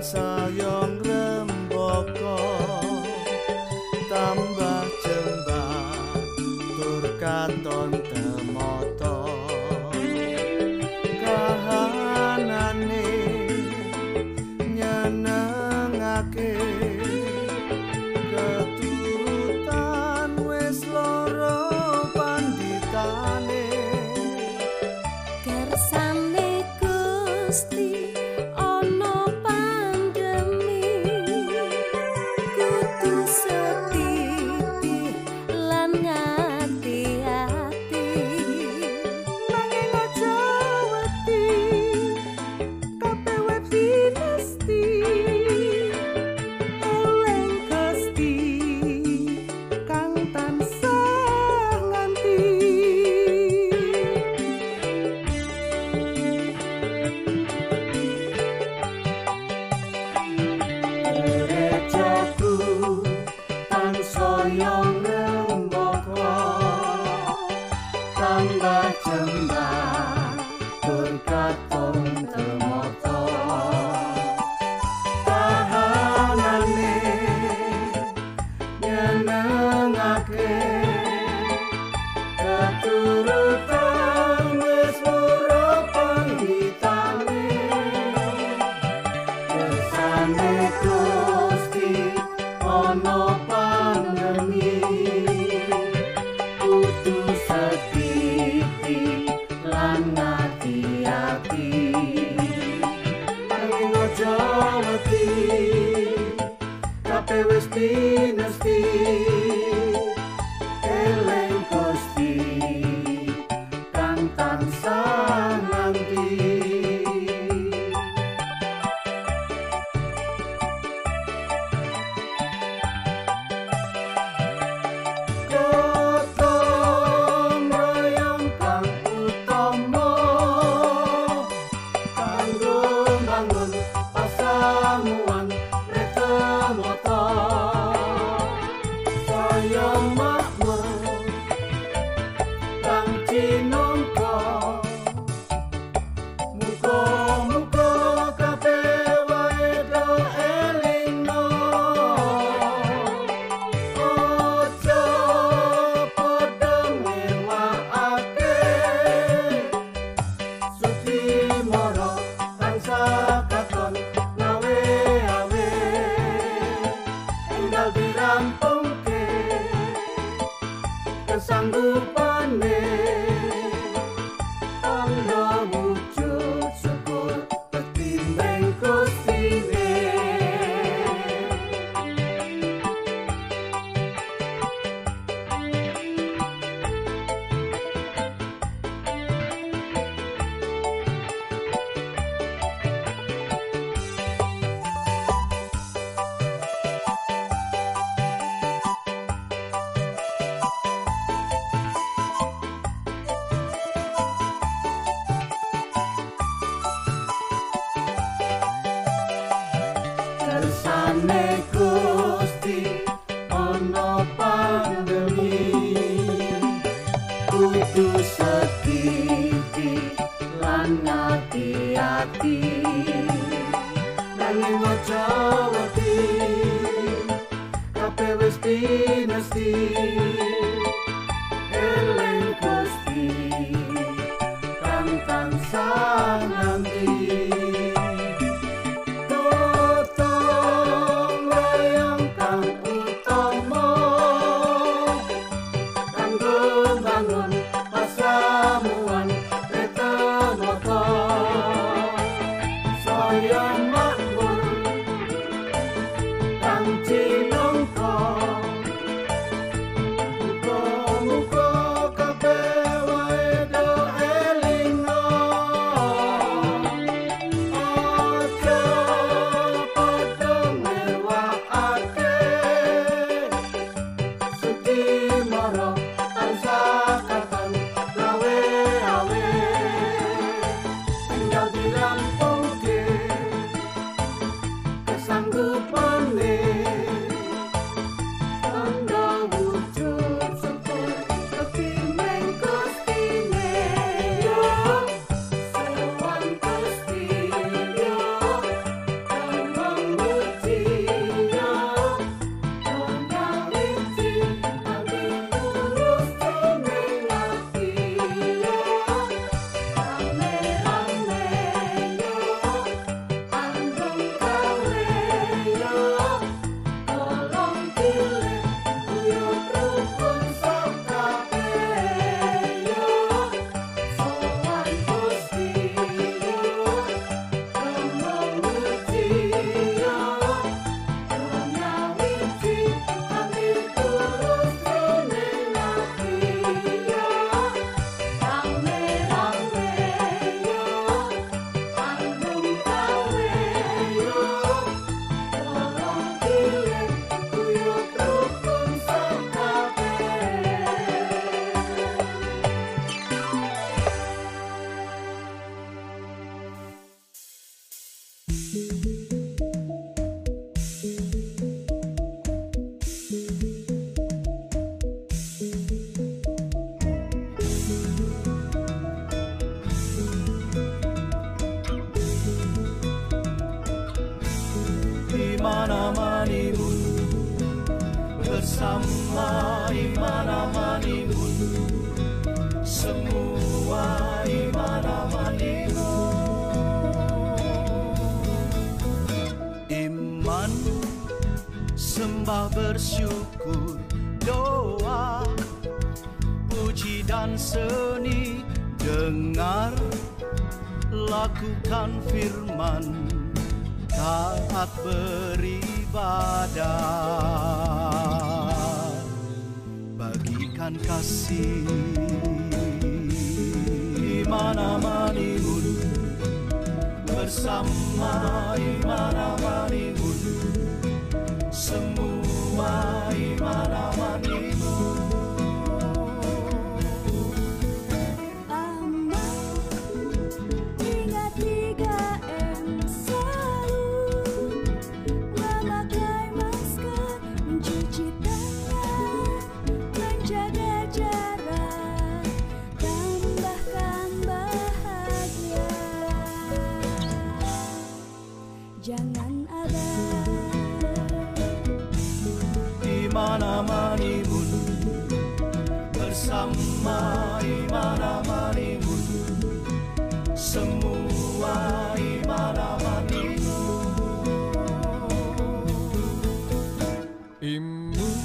sayong rembaka tambah jembah tur katon temata kahanane nyenengake keturutan wis lara panditane kersane Gusti ana pandemi kudu setiti lan ngati-ati nanging aja wedi kabeh wedi mesti eleng Gusti kang tansah nganti gerejaku tansaya rembaka tambah jembah tur katon temata kahanane nyenengake keturutan wis ora panditane kersane Gusti ana pandemi kudu setiti lan ngati-ati nanging aja wedi kabeh wis dinesti eleng Gusti kang tansah nganti gotong royong kang utama kanggo bangun pasamuan retemata saya makmur kang cinangka muga-muga kabeh wae do elingno aja padha mewahake Suci mara tansah katon ngawe-awe enggal dirampungke kesanggupane tanda wujud syukur ketimbang Gustine kersane Gusti ana pandemi kudu setiti lan ngati-ati nanging aja wedi kabeh wis dinesti eleng Gusti kang tansah nganti gotong royong kang utama kanggo bangun pasamuan retemata saya makmur kang cinangka muga-muga kabeh wae do elingno iman-amanimun, bersama iman-amanimun, semua iman-amanimun. Iman, sembah bersyukur, doa, puji dan seni, dengar, lakukan firman, taat beribadah, bagikan kasih. Iman-amanimun, bersama iman-amanimun, semua iman-amanimun. Jangan ada iman-amanimun, bersama iman-amanimun, semua iman-amanimun. Imun,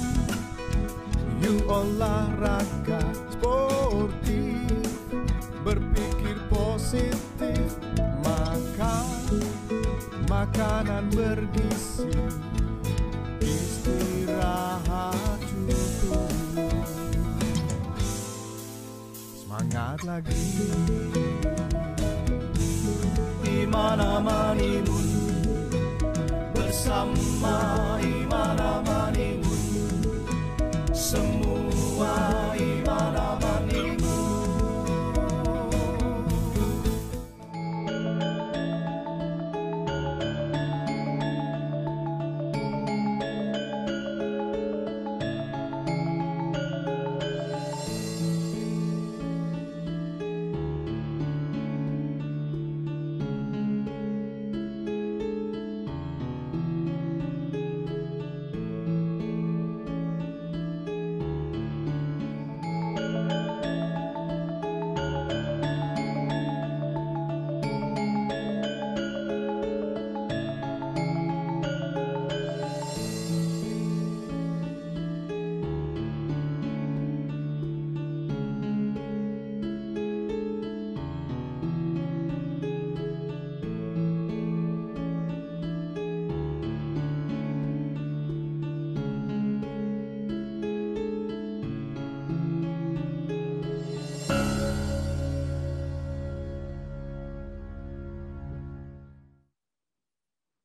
you olahraga sportif, berpikir positif, makan makanan bergizi, istirahat cukup, semangat lagi. Iman-amanimun, bersama iman-amanimun, semua iman-amanimun.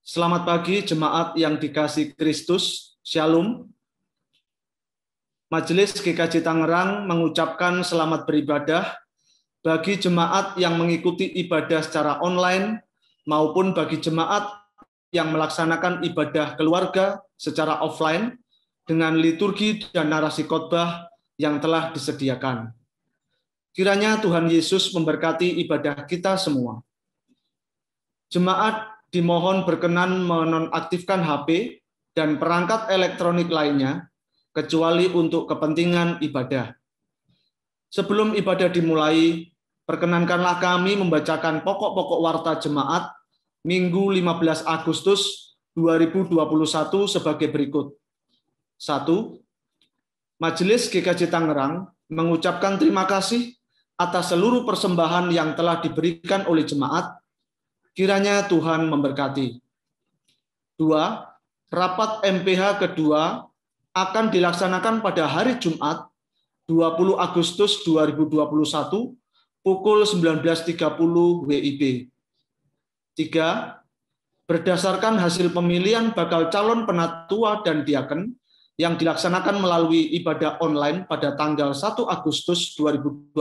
Selamat pagi jemaat yang dikasihi Kristus, Shalom. Majelis GKJ Tangerang mengucapkan selamat beribadah bagi jemaat yang mengikuti ibadah secara online maupun bagi jemaat yang melaksanakan ibadah keluarga secara offline dengan liturgi dan narasi khotbah yang telah disediakan. Kiranya Tuhan Yesus memberkati ibadah kita semua. Jemaat dimohon berkenan menonaktifkan HP dan perangkat elektronik lainnya, kecuali untuk kepentingan ibadah. Sebelum ibadah dimulai, perkenankanlah kami membacakan pokok-pokok warta jemaat Minggu 15 Agustus 2021 sebagai berikut. 1. Majelis GKJ Tangerang mengucapkan terima kasih atas seluruh persembahan yang telah diberikan oleh jemaat. Kiranya Tuhan memberkati. 2. Rapat MPH kedua akan dilaksanakan pada hari Jumat 20 Agustus 2021 pukul 19.30 WIB. 3. Berdasarkan hasil pemilihan bakal calon penatua dan diaken yang dilaksanakan melalui ibadah online pada tanggal 1 Agustus 2021,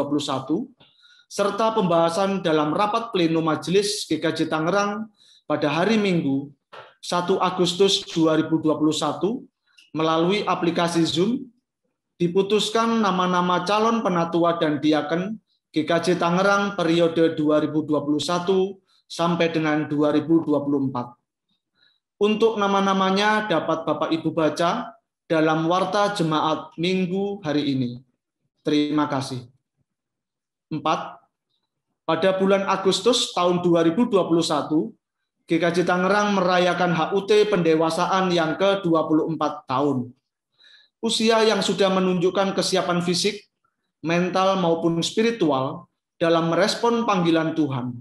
serta pembahasan dalam rapat pleno Majelis GKJ Tangerang pada hari Minggu 1 Agustus 2021 melalui aplikasi Zoom, diputuskan nama-nama calon penatua dan diaken GKJ Tangerang periode 2021 sampai dengan 2024. Untuk nama-namanya dapat Bapak Ibu baca dalam Warta Jemaat Minggu hari ini. Terima kasih. 4. Pada bulan Agustus tahun 2021, GKJ Tangerang merayakan HUT pendewasaan yang ke-24 tahun. Usia yang sudah menunjukkan kesiapan fisik, mental maupun spiritual dalam merespon panggilan Tuhan.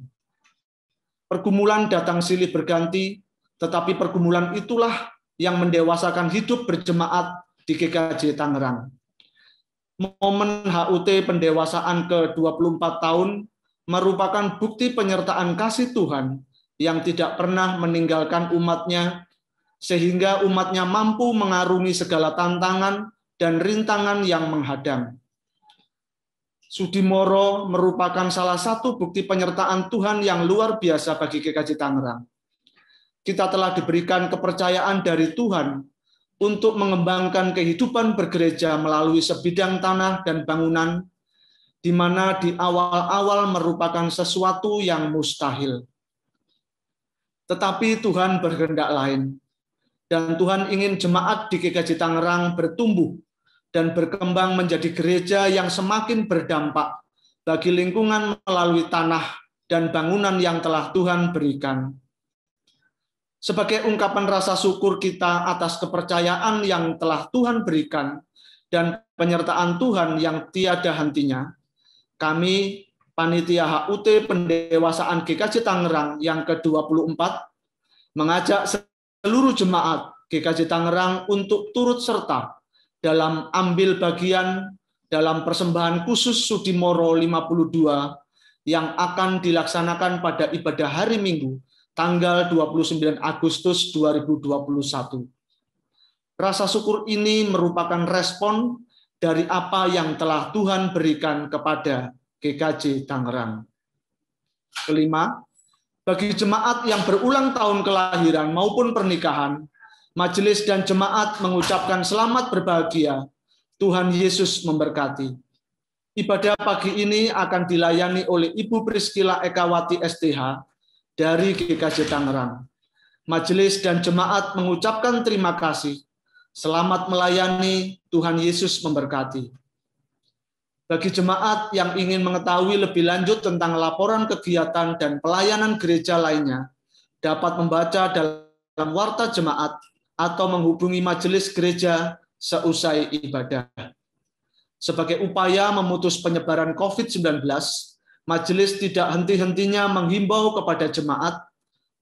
Pergumulan datang silih berganti, tetapi pergumulan itulah yang mendewasakan hidup berjemaat di GKJ Tangerang. Momen HUT pendewasaan ke-24 tahun merupakan bukti penyertaan kasih Tuhan yang tidak pernah meninggalkan umatnya, sehingga umatnya mampu mengarungi segala tantangan dan rintangan yang menghadang. Sudimoro merupakan salah satu bukti penyertaan Tuhan yang luar biasa bagi GKJ Tangerang. Kita telah diberikan kepercayaan dari Tuhan untuk mengembangkan kehidupan bergereja melalui sebidang tanah dan bangunan, di mana di awal-awal merupakan sesuatu yang mustahil. Tetapi Tuhan berkehendak lain, dan Tuhan ingin jemaat di GKJ Tangerang bertumbuh dan berkembang menjadi gereja yang semakin berdampak bagi lingkungan melalui tanah dan bangunan yang telah Tuhan berikan. Sebagai ungkapan rasa syukur kita atas kepercayaan yang telah Tuhan berikan dan penyertaan Tuhan yang tiada hentinya, kami, Panitia HUT Pendewasaan GKJ Tangerang yang ke-24, mengajak seluruh jemaat GKJ Tangerang untuk turut serta dalam ambil bagian dalam persembahan khusus Sudimoro 52 yang akan dilaksanakan pada ibadah hari Minggu, tanggal 29 Agustus 2021. Rasa syukur ini merupakan respon dari apa yang telah Tuhan berikan kepada GKJ Tangerang. Kelima, bagi jemaat yang berulang tahun kelahiran maupun pernikahan, majelis dan jemaat mengucapkan selamat berbahagia. Tuhan Yesus memberkati. Ibadah pagi ini akan dilayani oleh Ibu Priscilla Ekawati STH dari GKJ Tangerang. Majelis dan jemaat mengucapkan terima kasih. Selamat melayani, Tuhan Yesus memberkati. Bagi jemaat yang ingin mengetahui lebih lanjut tentang laporan kegiatan dan pelayanan gereja lainnya, dapat membaca dalam Warta Jemaat atau menghubungi majelis gereja seusai ibadah. Sebagai upaya memutus penyebaran COVID-19, majelis tidak henti-hentinya menghimbau kepada jemaat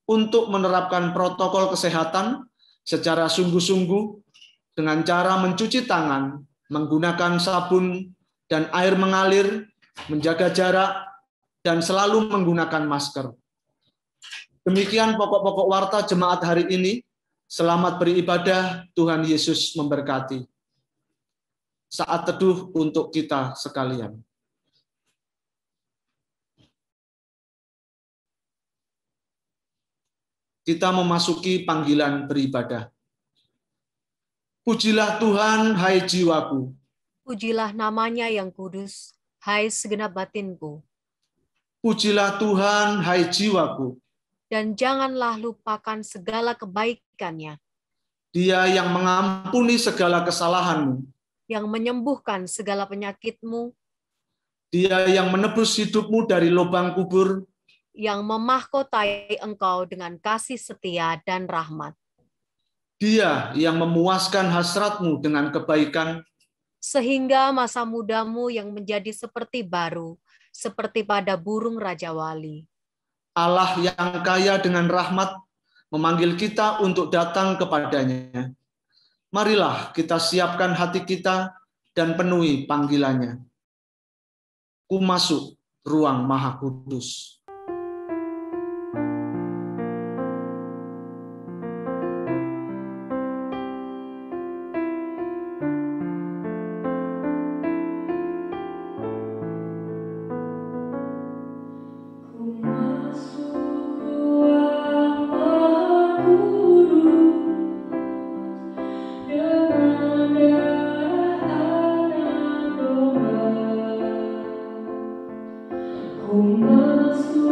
untuk menerapkan protokol kesehatan secara sungguh-sungguh dengan cara mencuci tangan, menggunakan sabun dan air mengalir, menjaga jarak, dan selalu menggunakan masker. Demikian pokok-pokok warta jemaat hari ini. Selamat beribadah, Tuhan Yesus memberkati. Saat teduh untuk kita sekalian. Kita memasuki panggilan beribadah. Pujilah Tuhan, hai jiwaku. Pujilah namanya yang kudus, hai segenap batinku. Pujilah Tuhan, hai jiwaku. Dan janganlah lupakan segala kebaikannya, Dia yang mengampuni segala kesalahanmu. yang menyembuhkan segala penyakitmu, Dia yang menebus hidupmu dari lubang kubur. yang memahkotai engkau dengan kasih setia dan rahmat, Dia yang memuaskan hasratmu dengan kebaikan. sehingga masa mudamu yang menjadi seperti baru, seperti pada burung Raja Wali. Allah yang kaya dengan rahmat memanggil kita untuk datang kepadanya. Marilah kita siapkan hati kita dan penuhi panggilannya. Ku masuk ruang Maha Kudus. Ku masuk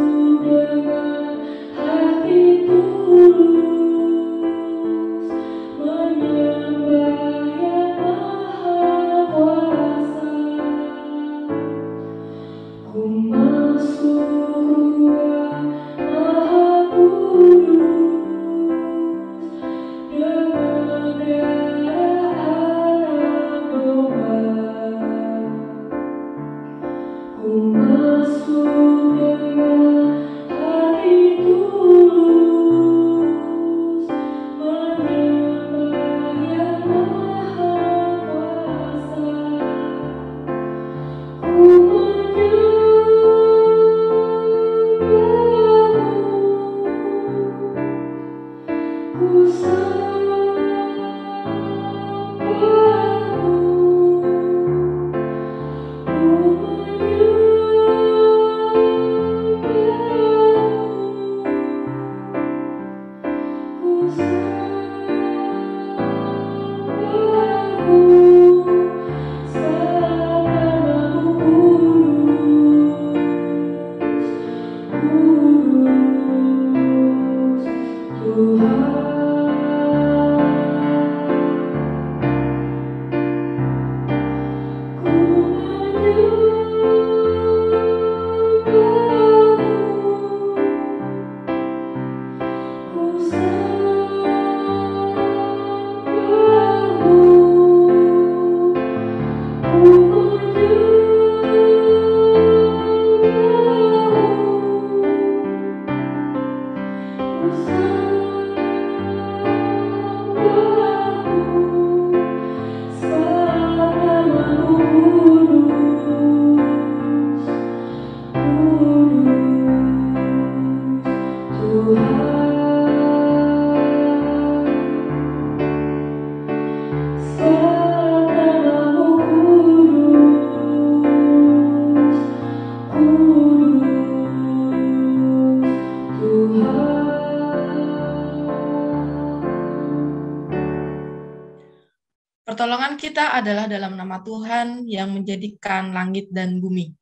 Pertolongan kita adalah dalam nama Tuhan yang menjadikan langit dan bumi.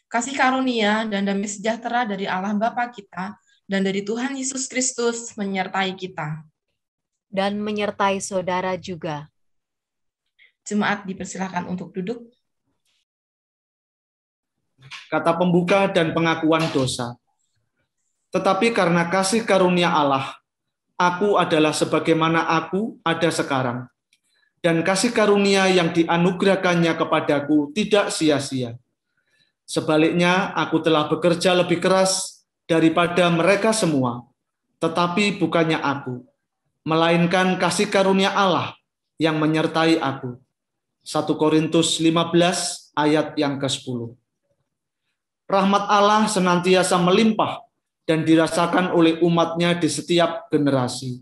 Kasih karunia dan damai sejahtera dari Allah Bapa kita dan dari Tuhan Yesus Kristus menyertai kita. Dan menyertai saudara juga. Jemaat dipersilakan untuk duduk. Kata pembuka dan pengakuan dosa. Tetapi karena kasih karunia Allah, aku adalah sebagaimana aku ada sekarang. Dan kasih karunia yang dianugerahkannya kepadaku tidak sia-sia. Sebaliknya, aku telah bekerja lebih keras daripada mereka semua, tetapi bukannya aku, melainkan kasih karunia Allah yang menyertai aku. 1 Korintus 15 ayat yang ke-10. Rahmat Allah senantiasa melimpah dan dirasakan oleh umatnya di setiap generasi.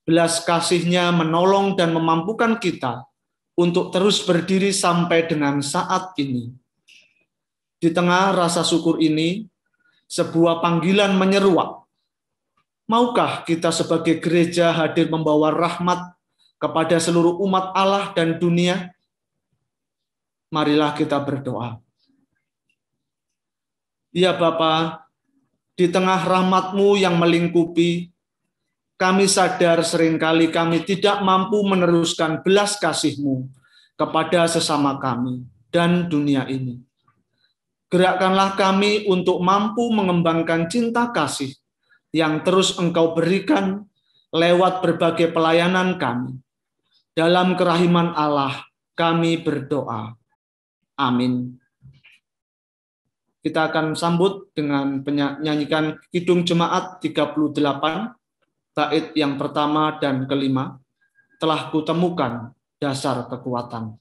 Belas kasih-Nya menolong dan memampukan kita untuk terus berdiri sampai dengan saat ini. Di tengah rasa syukur ini, sebuah panggilan menyeruak. Maukah kita sebagai gereja hadir membawa rahmat kepada seluruh umat Allah dan dunia? Marilah kita berdoa. Ya Bapa, di tengah rahmat-Mu yang melingkupi, kami sadar seringkali kami tidak mampu meneruskan belas kasih-Mu kepada sesama kami dan dunia ini. Gerakkanlah kami untuk mampu mengembangkan cinta kasih yang terus Engkau berikan lewat berbagai pelayanan kami. Dalam kerahiman Allah, kami berdoa. Amin. Kita akan sambut dengan menyanyikan Kidung Jemaat 38, bait yang pertama dan kelima, telah kutemukan dasar kekuatan.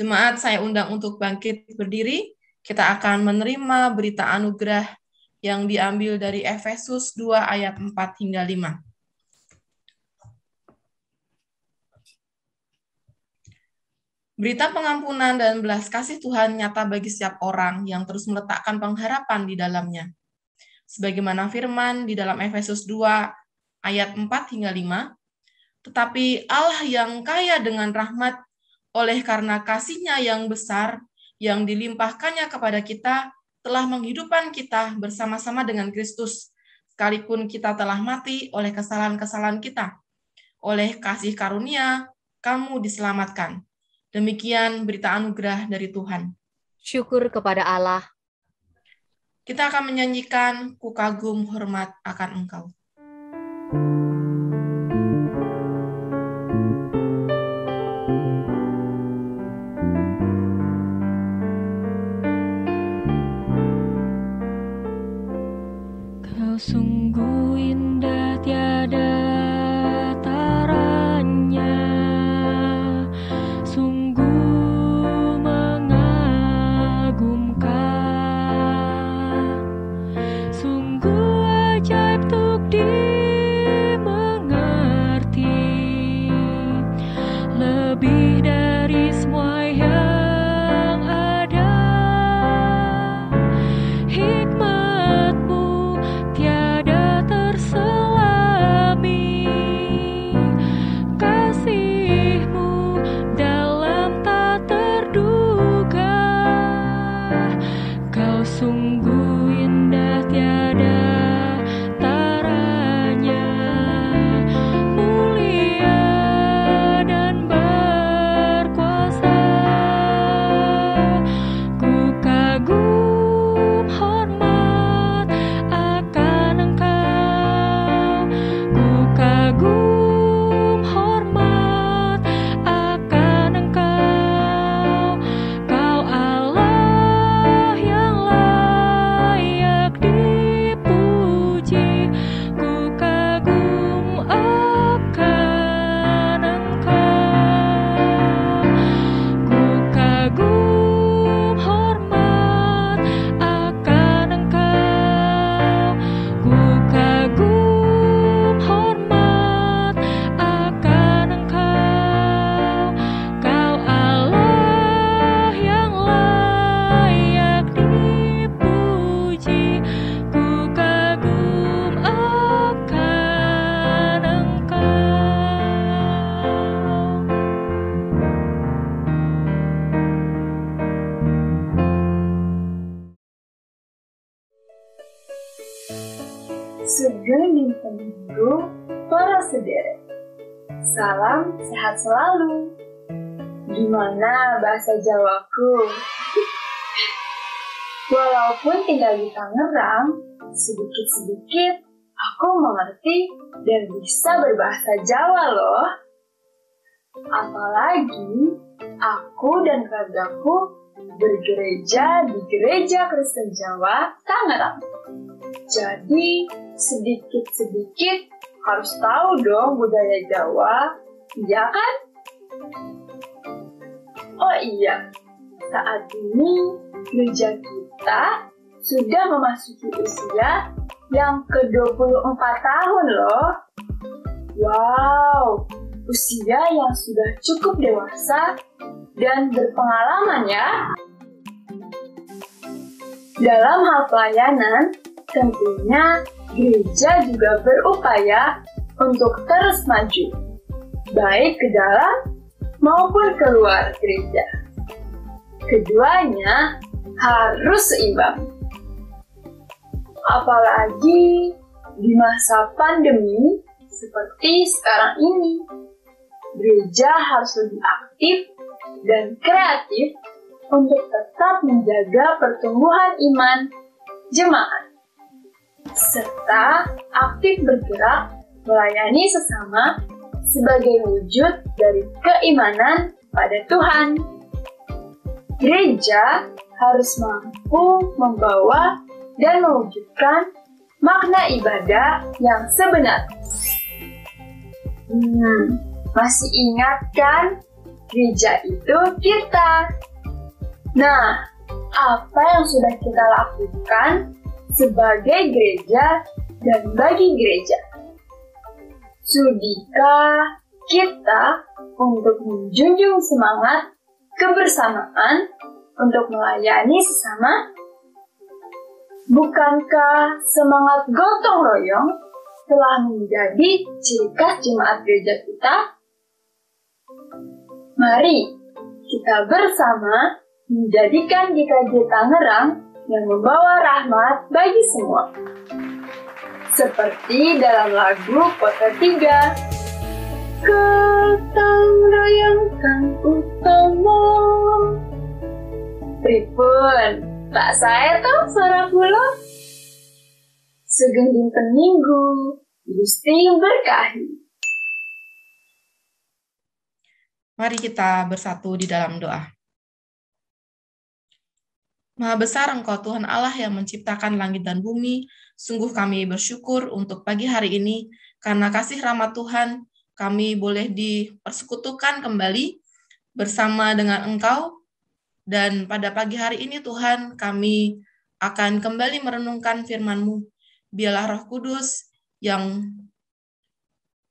Jemaat, saya undang untuk bangkit berdiri. Kita akan menerima berita anugerah yang diambil dari Efesus 2 ayat 4 hingga 5. Berita pengampunan dan belas kasih Tuhan nyata bagi setiap orang yang terus meletakkan pengharapan di dalamnya. Sebagaimana firman di dalam Efesus 2 ayat 4 hingga 5, tetapi Allah yang kaya dengan rahmat oleh karena kasih-Nya yang besar yang dilimpahkannya kepada kita telah menghidupkan kita bersama-sama dengan Kristus, sekalipun kita telah mati oleh kesalahan-kesalahan kita. Oleh kasih karunia, kamu diselamatkan. Demikian berita anugerah dari Tuhan. Syukur kepada Allah. Kita akan menyanyikan Ku Kagum Hormat Akan Engkau. Kau sungguh indah tiada taranya, sungguh mengagumkan, sungguh ajaib untuk dimengerti, lebih dari semua yang ada. Hikmat-Mu tiada terselami, kasih-Mu dalam tak terduga. Kau sungguh indah tiada taranya, mulia dan berkuasa. Ku kagum hormat akan Engkau, ku kagum hormat akan Engkau. Kau Allah yang layak dipuji, ku kagum akan Engkau, ku kagum hormat akan Engkau, ku kagum hormat akan Engkau. Kau Allah yang layak dipuji, ku kagum akan Engkau. Sugeng Minggu, para sedherek. Salam sehat selalu. Gimana bahasa Jawaku? Walaupun tinggal di Tangerang, sedikit-sedikit aku mengerti dan bisa berbahasa Jawa loh. Apalagi aku dan keluargaku bergereja di Gereja Kristen Jawa Tangerang. Jadi, sedikit-sedikit harus tahu dong budaya Jawa, iya kan? Oh iya, saat ini gereja kita sudah memasuki usia yang ke-24 tahun loh. Wow, usia yang sudah cukup dewasa dan berpengalaman ya. Dalam hal pelayanan, tentunya gereja juga berupaya untuk terus maju, baik ke dalam maupun keluar gereja. Keduanya harus seimbang. Apalagi di masa pandemi seperti sekarang ini, gereja harus lebih aktif dan kreatif untuk tetap menjaga pertumbuhan iman jemaat, serta aktif bergerak melayani sesama sebagai wujud dari keimanan pada Tuhan. Gereja harus mampu membawa dan mewujudkan makna ibadah yang sebenarnya. Masih ingat kan? Gereja itu kita. Nah, apa yang sudah kita lakukan sebagai gereja dan bagi gereja? Sudikah kita untuk menjunjung semangat kebersamaan untuk melayani sesama? Bukankah semangat gotong royong telah menjadi ciri khas jemaat gereja kita? Mari kita bersama menjadikan GKJ Tangerang yang membawa rahmat bagi semua. Seperti dalam lagu Potret 3. Gotong royong kang utama. Pripun, tak saya toh suara kula. Sugeng dinten Minggu, Gusti berkahi. Mari kita bersatu di dalam doa. Maha besar Engkau Tuhan Allah yang menciptakan langit dan bumi, sungguh kami bersyukur untuk pagi hari ini, karena kasih rahmat Tuhan, kami boleh dipersekutukan kembali bersama dengan Engkau, dan pada pagi hari ini Tuhan, kami akan kembali merenungkan firman-Mu. Biarlah Roh Kudus yang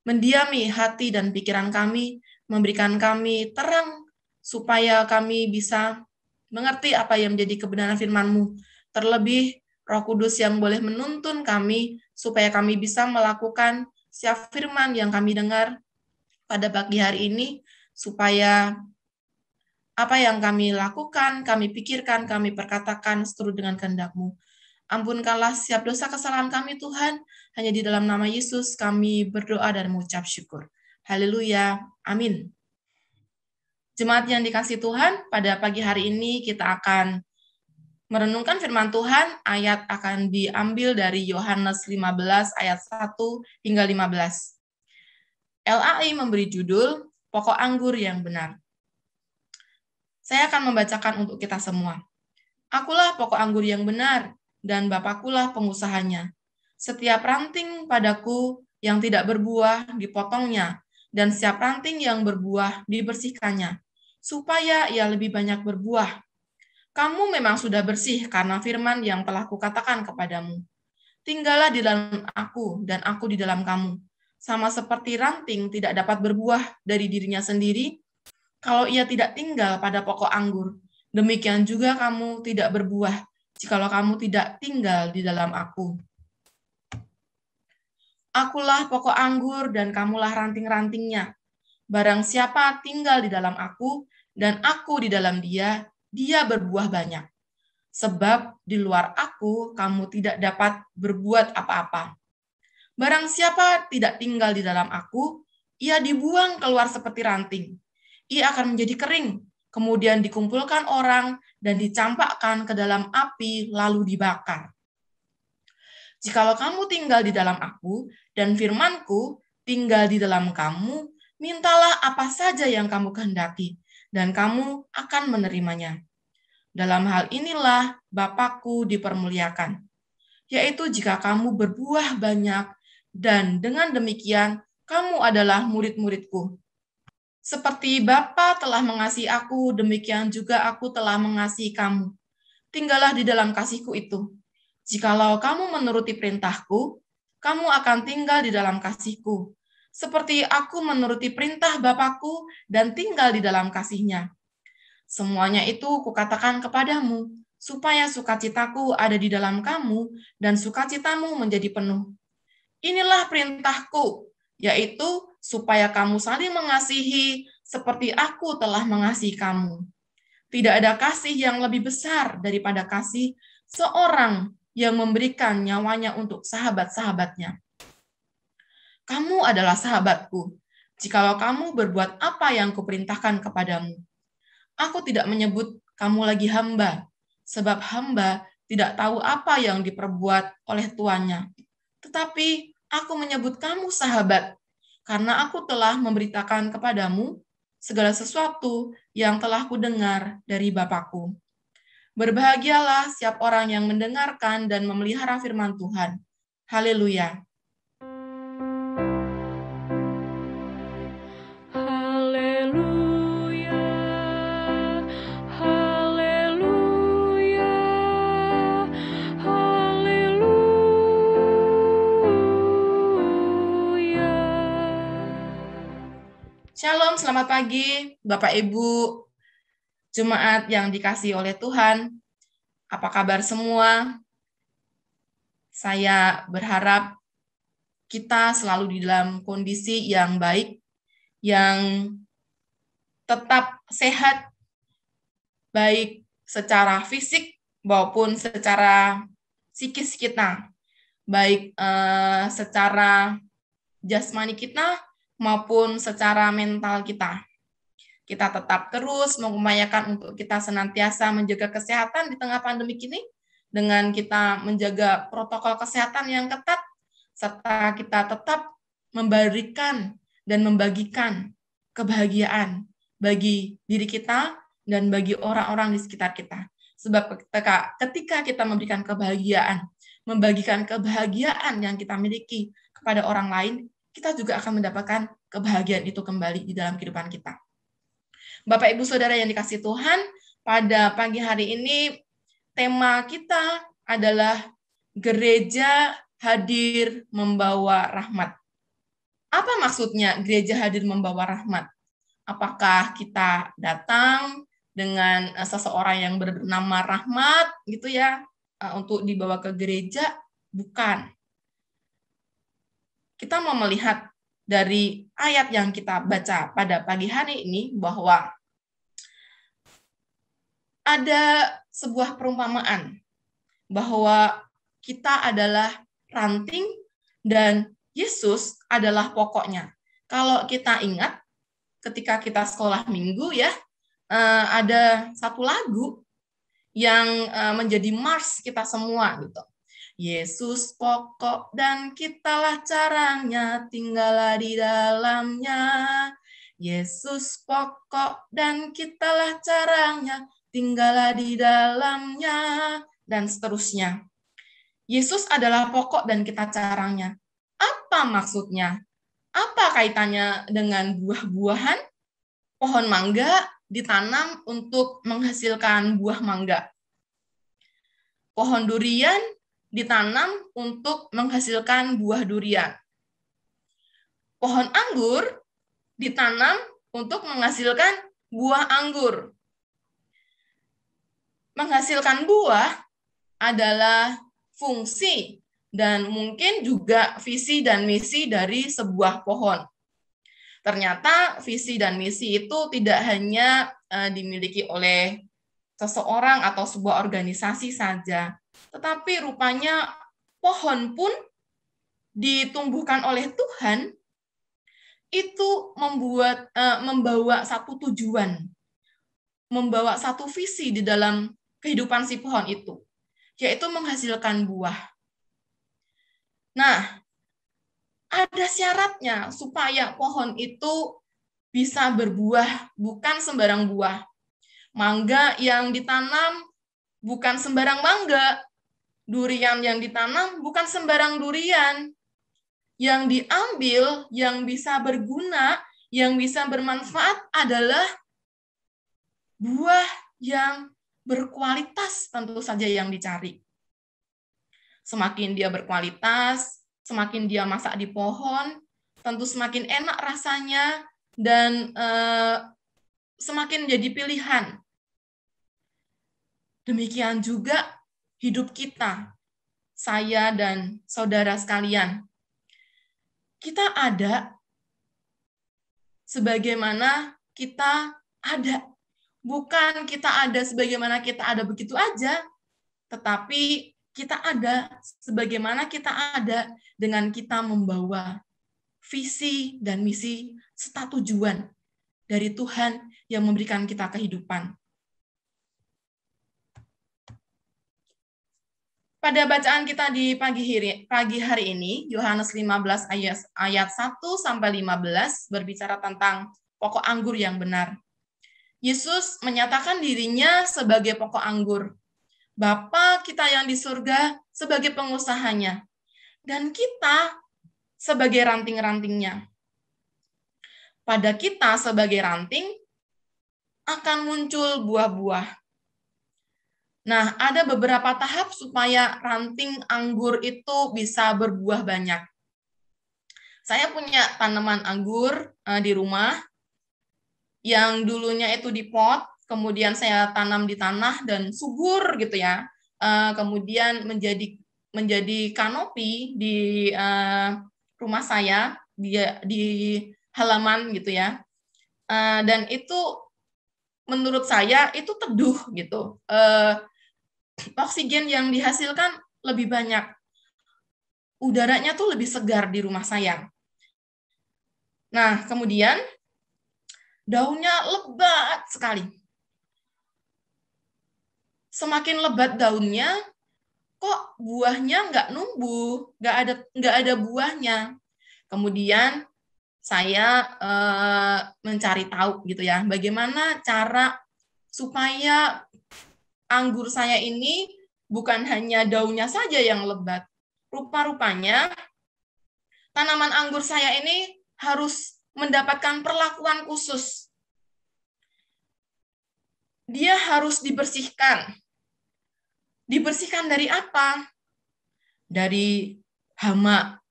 mendiami hati dan pikiran kami, memberikan kami terang, supaya kami bisa mengerti apa yang menjadi kebenaran firman-Mu. Terlebih, Roh Kudus yang boleh menuntun kami, supaya kami bisa melakukan setiap firman yang kami dengar pada pagi hari ini, supaya apa yang kami lakukan, kami pikirkan, kami perkatakan seturut dengan kehendak-Mu. Ampunkanlah setiap dosa kesalahan kami, Tuhan. Hanya di dalam nama Yesus kami berdoa dan mengucap syukur. Haleluya. Amin. Jemaat yang dikasihi Tuhan, pada pagi hari ini kita akan merenungkan firman Tuhan. Ayat akan diambil dari Yohanes 15 ayat 1 hingga 15. LAI memberi judul Pokok Anggur yang Benar. Saya akan membacakan untuk kita semua. Akulah pokok anggur yang benar, dan Bapakulah pengusahanya. Setiap ranting padaku yang tidak berbuah dipotongnya, dan setiap ranting yang berbuah dibersihkannya, supaya ia lebih banyak berbuah. Kamu memang sudah bersih karena firman yang telah kukatakan kepadamu. Tinggallah di dalam aku, dan aku di dalam kamu. Sama seperti ranting tidak dapat berbuah dari dirinya sendiri, kalau ia tidak tinggal pada pokok anggur, demikian juga kamu tidak berbuah, jikalau kamu tidak tinggal di dalam aku. Akulah pokok anggur dan kamulah ranting-rantingnya. Barang siapa tinggal di dalam aku dan aku di dalam dia, dia berbuah banyak. Sebab di luar aku, kamu tidak dapat berbuat apa-apa. Barang siapa tidak tinggal di dalam aku, ia dibuang keluar seperti ranting. Ia akan menjadi kering, kemudian dikumpulkan orang dan dicampakkan ke dalam api, lalu dibakar. Jikalau kamu tinggal di dalam aku, dan firman-Ku tinggal di dalam kamu, mintalah apa saja yang kamu kehendaki, dan kamu akan menerimanya. Dalam hal inilah Bapa-Ku dipermuliakan, yaitu jika kamu berbuah banyak, dan dengan demikian kamu adalah murid-murid-Ku. Seperti Bapa telah mengasihi aku, demikian juga aku telah mengasihi kamu. Tinggallah di dalam kasih-Ku itu. Jikalau kamu menuruti perintah-Ku, kamu akan tinggal di dalam kasih-Ku. Seperti aku menuruti perintah Bapa-Ku dan tinggal di dalam kasih-Nya. Semuanya itu kukatakan kepadamu, supaya sukacitaku ada di dalam kamu dan sukacitamu menjadi penuh. Inilah perintah-Ku, yaitu supaya kamu saling mengasihi seperti aku telah mengasihi kamu. Tidak ada kasih yang lebih besar daripada kasih seorang yang memberikan nyawanya untuk sahabat-sahabatnya. Kamu adalah sahabatku, jikalau kamu berbuat apa yang kuperintahkan kepadamu. Aku tidak menyebut kamu lagi hamba, sebab hamba tidak tahu apa yang diperbuat oleh tuannya. Tetapi aku menyebut kamu sahabat, karena aku telah memberitakan kepadamu segala sesuatu yang telah kudengar dari Bapa-Ku. Berbahagialah setiap orang yang mendengarkan dan memelihara firman Tuhan. Haleluya. Haleluya, haleluya, haleluya. Shalom, selamat pagi Bapak Ibu, jemaat yang dikasihi oleh Tuhan. Apa kabar semua? Saya berharap kita selalu di dalam kondisi yang baik, yang tetap sehat, baik secara fisik maupun secara psikis kita, baik secara jasmani kita maupun secara mental kita. Kita tetap terus mengupayakan untuk kita senantiasa menjaga kesehatan di tengah pandemi ini dengan kita menjaga protokol kesehatan yang ketat, serta kita tetap memberikan dan membagikan kebahagiaan bagi diri kita dan bagi orang-orang di sekitar kita. Sebab ketika kita memberikan kebahagiaan, membagikan kebahagiaan yang kita miliki kepada orang lain, kita juga akan mendapatkan kebahagiaan itu kembali di dalam kehidupan kita. Bapak, Ibu, Saudara yang dikasihi Tuhan, pada pagi hari ini tema kita adalah gereja hadir membawa rahmat. Apa maksudnya gereja hadir membawa rahmat? Apakah kita datang dengan seseorang yang bernama Rahmat gitu ya untuk dibawa ke gereja? Bukan. Kita mau melihat dari ayat yang kita baca pada pagi hari ini bahwa ada sebuah perumpamaan bahwa kita adalah ranting dan Yesus adalah pokoknya. Kalau kita ingat ketika kita sekolah minggu ya, ada satu lagu yang menjadi mars kita semua gitu. Yesus pokok dan kitalah caranya, tinggallah di dalamnya. Yesus pokok dan kitalah caranya, tinggallah di dalamnya, dan seterusnya. Yesus adalah pokok dan kita caranya. Apa maksudnya? Apa kaitannya dengan buah-buahan? Pohon mangga ditanam untuk menghasilkan buah mangga. Pohon durian ditanam untuk menghasilkan buah durian. Pohon anggur ditanam untuk menghasilkan buah anggur. Menghasilkan buah adalah fungsi dan mungkin juga visi dan misi dari sebuah pohon. Ternyata visi dan misi itu tidak hanya dimiliki oleh seseorang atau sebuah organisasi saja, tetapi rupanya pohon pun ditumbuhkan oleh Tuhan itu membawa satu tujuan, membawa satu visi di dalam kehidupan si pohon itu, yaitu menghasilkan buah. Nah, ada syaratnya supaya pohon itu bisa berbuah, bukan sembarang buah. Mangga yang ditanam bukan sembarang mangga. Durian yang ditanam bukan sembarang durian. Yang diambil, yang bisa berguna, yang bisa bermanfaat adalah buah yang berkualitas tentu saja yang dicari. Semakin dia berkualitas, semakin dia masak di pohon, tentu semakin enak rasanya dan semakin jadi pilihan. Demikian juga hidup kita, saya dan saudara sekalian. Kita ada sebagaimana kita ada. Bukan kita ada sebagaimana kita ada begitu aja, tetapi kita ada sebagaimana kita ada dengan kita membawa visi dan misi serta tujuan dari Tuhan yang memberikan kita kehidupan. Pada bacaan kita di pagi hari ini, Yohanes 15 ayat 1-15 berbicara tentang pokok anggur yang benar. Yesus menyatakan dirinya sebagai pokok anggur. Bapa kita yang di surga sebagai pengusahanya. Dan kita sebagai ranting-rantingnya. Pada kita sebagai ranting akan muncul buah-buah. Nah, ada beberapa tahap supaya ranting anggur itu bisa berbuah banyak. Saya punya tanaman anggur di rumah yang dulunya itu di pot, kemudian saya tanam di tanah dan subur gitu ya. Kemudian menjadi kanopi di rumah saya di halaman gitu ya. Dan itu menurut saya itu teduh gitu. oksigen yang dihasilkan lebih banyak. Udaranya tuh lebih segar di rumah saya. Nah, kemudian daunnya lebat sekali. Semakin lebat daunnya, kok buahnya nggak numbuh, nggak ada buahnya. Kemudian saya mencari tahu gitu ya, bagaimana cara supaya anggur saya ini bukan hanya daunnya saja yang lebat. Rupa-rupanya tanaman anggur saya ini harus mendapatkan perlakuan khusus. Dia harus dibersihkan. Dibersihkan dari apa? Dari hama.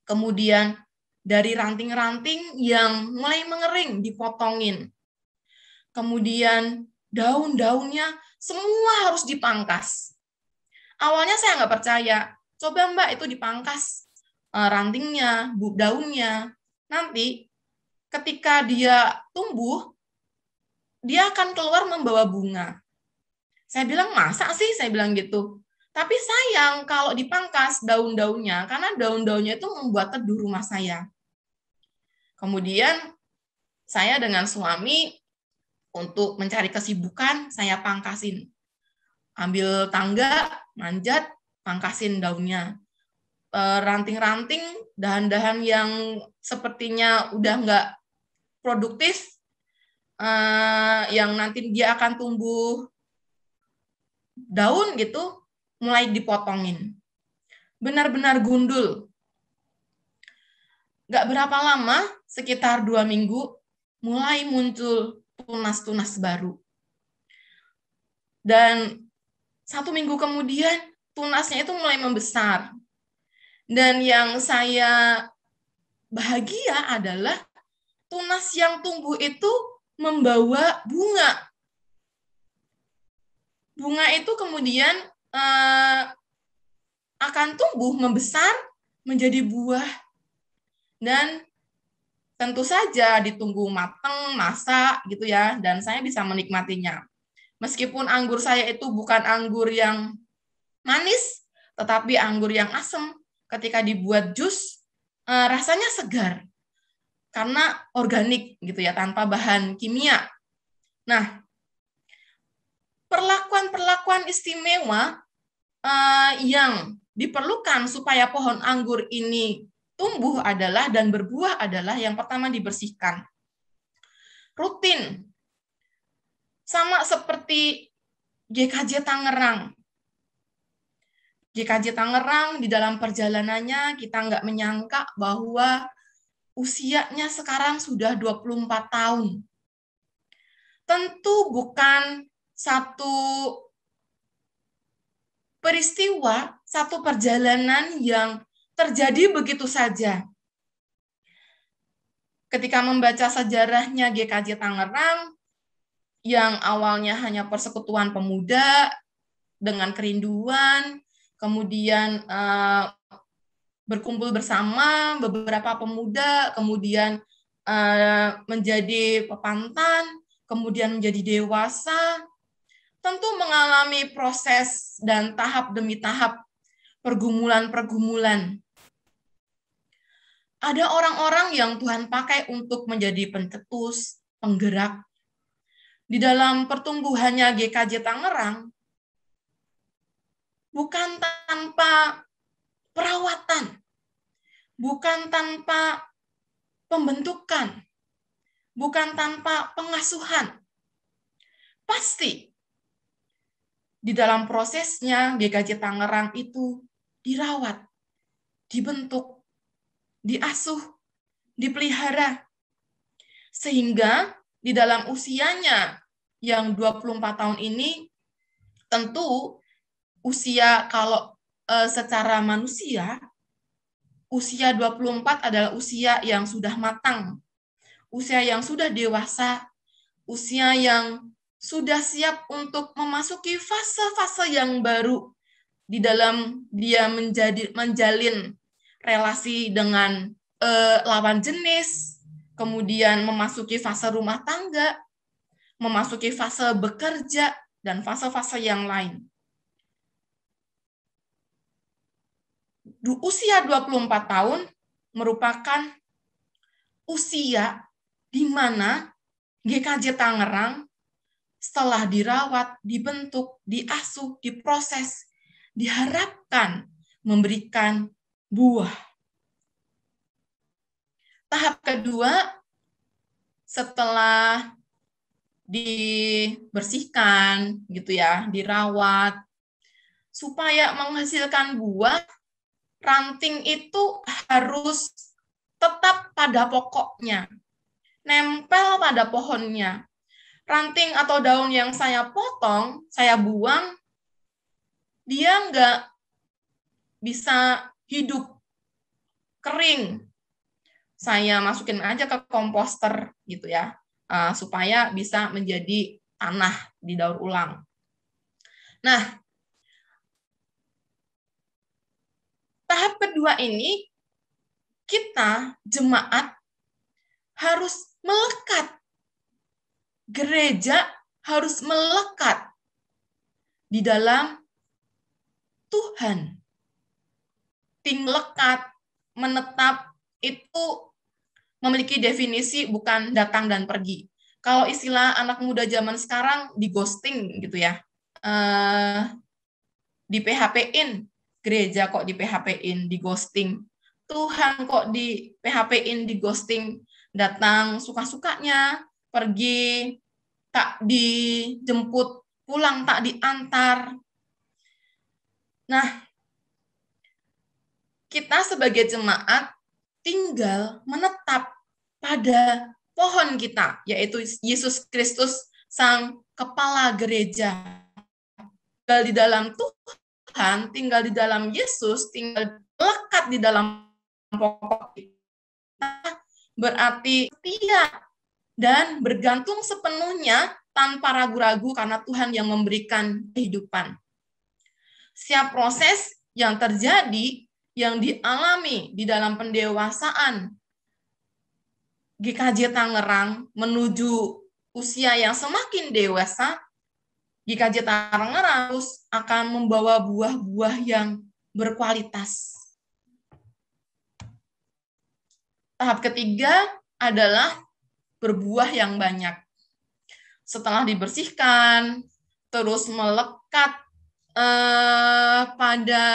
Kemudian dari ranting-ranting yang mulai mengering, dipotongin. Kemudian daun-daunnya semua harus dipangkas. Awalnya saya nggak percaya. Coba Mbak itu dipangkas rantingnya, daunnya. Nanti ketika dia tumbuh, dia akan keluar membawa bunga. Saya bilang, masa sih? Saya bilang gitu. Tapi sayang kalau dipangkas daun-daunnya, karena daun-daunnya itu membuat teduh rumah saya. Kemudian saya dengan suami untuk mencari kesibukan, saya pangkasin. Ambil tangga, manjat, pangkasin daunnya. Ranting-ranting, dahan-dahan yang sepertinya udah nggak produktif, yang nanti dia akan tumbuh daun gitu, mulai dipotongin. Benar-benar gundul. Nggak berapa lama, sekitar 2 minggu, mulai muncul tunas-tunas baru. Dan 1 minggu kemudian, tunasnya itu mulai membesar. Dan yang saya bahagia adalah tunas yang tumbuh itu membawa bunga. Bunga itu kemudian akan tumbuh, membesar, menjadi buah. Dan tentu saja ditunggu matang, masak gitu ya, dan saya bisa menikmatinya. Meskipun anggur saya itu bukan anggur yang manis, tetapi anggur yang asam. Ketika dibuat jus, rasanya segar. Karena organik gitu ya, tanpa bahan kimia. Nah, perlakuan-perlakuan istimewa yang diperlukan supaya pohon anggur ini tumbuh adalah dan berbuah adalah yang pertama dibersihkan. Rutin. Sama seperti GKJ Tangerang. GKJ Tangerang di dalam perjalanannya kita nggak menyangka bahwa usianya sekarang sudah 24 tahun. Tentu bukan satu peristiwa, satu perjalanan yang terjadi begitu saja. Ketika membaca sejarahnya GKJ Tangerang, yang awalnya hanya persekutuan pemuda dengan kerinduan, kemudian berkumpul bersama beberapa pemuda, kemudian menjadi pepantan, kemudian menjadi dewasa, tentu mengalami proses dan tahap demi tahap pergumulan-pergumulan. Ada orang-orang yang Tuhan pakai untuk menjadi pencetus, penggerak. Di dalam pertumbuhannya GKJ Tangerang, bukan tanpa perawatan, bukan tanpa pembentukan, bukan tanpa pengasuhan. Pasti di dalam prosesnya GKJ Tangerang itu dirawat, dibentuk, diasuh, dipelihara. Sehingga di dalam usianya yang 24 tahun ini, tentu usia kalau secara manusia, usia 24 adalah usia yang sudah matang, usia yang sudah dewasa, usia yang sudah siap untuk memasuki fase-fase yang baru di dalam dia menjalin relasi dengan lawan jenis, kemudian memasuki fase rumah tangga, memasuki fase bekerja, dan fase-fase yang lain. Usia 24 tahun merupakan usia di mana GKJ Tangerang setelah dirawat, dibentuk, diasuh, diproses, diharapkan memberikan buah. Tahap kedua, setelah dibersihkan, gitu ya, dirawat, supaya menghasilkan buah, ranting itu harus tetap pada pokoknya, nempel pada pohonnya. Ranting atau daun yang saya potong, saya buang, dia nggak bisa hidup, kering. Saya masukin aja ke komposter gitu ya, supaya bisa menjadi tanah di daur ulang. Nah, tahap kedua ini, kita jemaat harus melekat. Gereja harus melekat di dalam Tuhan. Lekat, menetap, itu memiliki definisi bukan datang dan pergi. Kalau istilah anak muda zaman sekarang, di ghosting gitu ya. Di PHP-in, gereja kok di PHP-in, di ghosting. Tuhan kok di PHP-in, di ghosting, datang suka-sukanya, pergi, tak dijemput, pulang tak diantar. Nah, kita sebagai jemaat tinggal menetap pada pohon kita, yaitu Yesus Kristus, Sang Kepala Gereja. Tinggal di dalam Tuhan, tinggal di dalam Yesus, tinggal lekat di dalam pokok kita, berarti setia dan bergantung sepenuhnya tanpa ragu-ragu karena Tuhan yang memberikan kehidupan. Setiap proses yang terjadi, yang dialami di dalam pendewasaan GKJ Tangerang menuju usia yang semakin dewasa, GKJ Tangerang terus akan membawa buah-buah yang berkualitas. Tahap ketiga adalah berbuah yang banyak. Setelah dibersihkan, terus melekat pada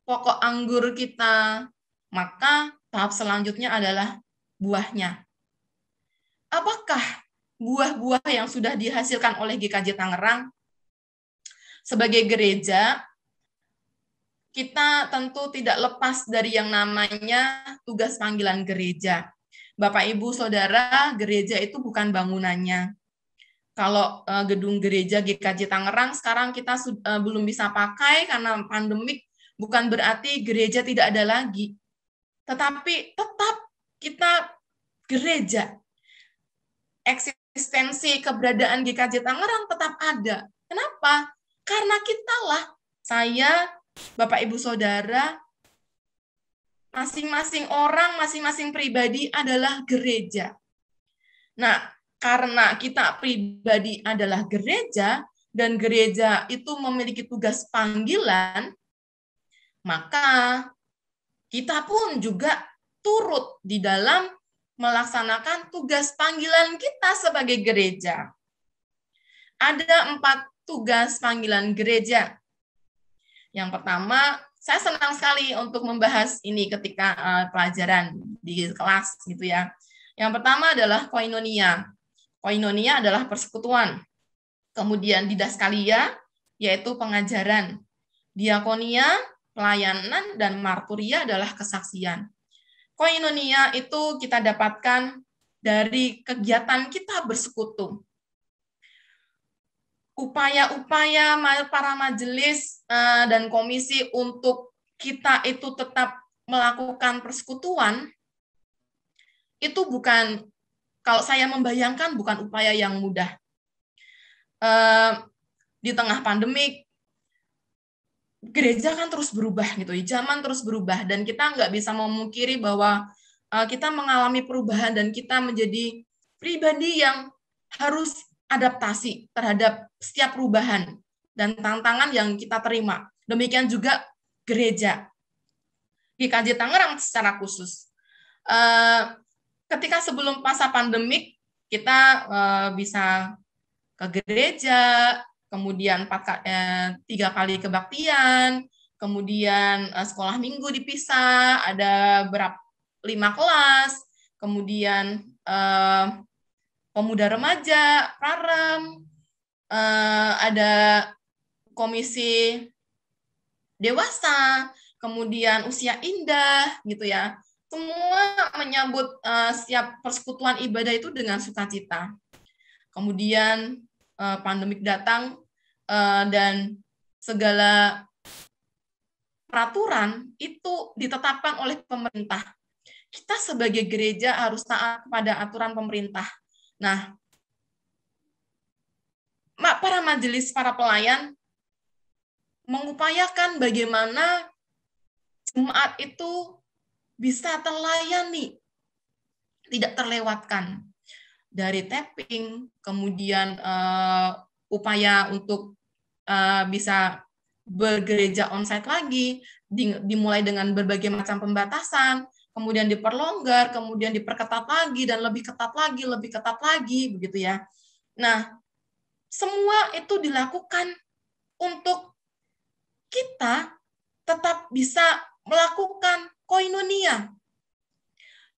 pokok anggur kita, maka tahap selanjutnya adalah buahnya. Apakah buah-buah yang sudah dihasilkan oleh GKJ Tangerang? Sebagai gereja, kita tentu tidak lepas dari yang namanya tugas panggilan gereja. Bapak, Ibu, Saudara, gereja itu bukan bangunannya. Kalau gedung gereja GKJ Tangerang sekarang kita belum bisa pakai karena pandemik, bukan berarti gereja tidak ada lagi. Tetapi tetap kita gereja. Eksistensi keberadaan GKJ Tangerang tetap ada. Kenapa? Karena kitalah, saya, Bapak, Ibu, Saudara, masing-masing orang, masing-masing pribadi adalah gereja. Nah, karena kita pribadi adalah gereja, dan gereja itu memiliki tugas panggilan, maka kita pun juga turut di dalam melaksanakan tugas panggilan kita sebagai gereja. Ada 4 tugas panggilan gereja. Yang pertama, saya senang sekali untuk membahas ini ketika pelajaran di kelas gitu ya. Yang pertama adalah koinonia. Koinonia adalah persekutuan. Kemudian didaskalia, yaitu pengajaran. Diakonia, pelayanan, dan marturia adalah kesaksian. Koinonia itu kita dapatkan dari kegiatan kita bersekutu. Upaya-upaya para majelis dan komisi untuk kita itu tetap melakukan persekutuan, itu bukan, kalau saya membayangkan, bukan upaya yang mudah. Di tengah pandemik, gereja kan terus berubah gitu, zaman terus berubah, dan kita nggak bisa memungkiri bahwa kita mengalami perubahan dan kita menjadi pribadi yang harus adaptasi terhadap setiap perubahan dan tantangan yang kita terima. Demikian juga gereja. GKJ Tangerang secara khusus. Ketika sebelum masa pandemik, kita bisa ke gereja, kemudian 3 kali kebaktian, kemudian sekolah minggu dipisah, ada 5 kelas, kemudian pemuda remaja, prarem, ada komisi dewasa, kemudian usia indah, gitu ya. Semua menyambut setiap persekutuan ibadah itu dengan sukacita. Kemudian pandemik datang dan segala peraturan itu ditetapkan oleh pemerintah. Kita sebagai gereja harus taat kepada aturan pemerintah. Nah, para majelis, para pelayan mengupayakan bagaimana jemaat itu bisa terlayani, tidak terlewatkan. Dari tapping, kemudian upaya untuk bisa bergereja onsite lagi, dimulai dengan berbagai macam pembatasan, kemudian diperlonggar, kemudian diperketat lagi, dan lebih ketat lagi, begitu ya. Nah, semua itu dilakukan untuk kita tetap bisa melakukan koinonia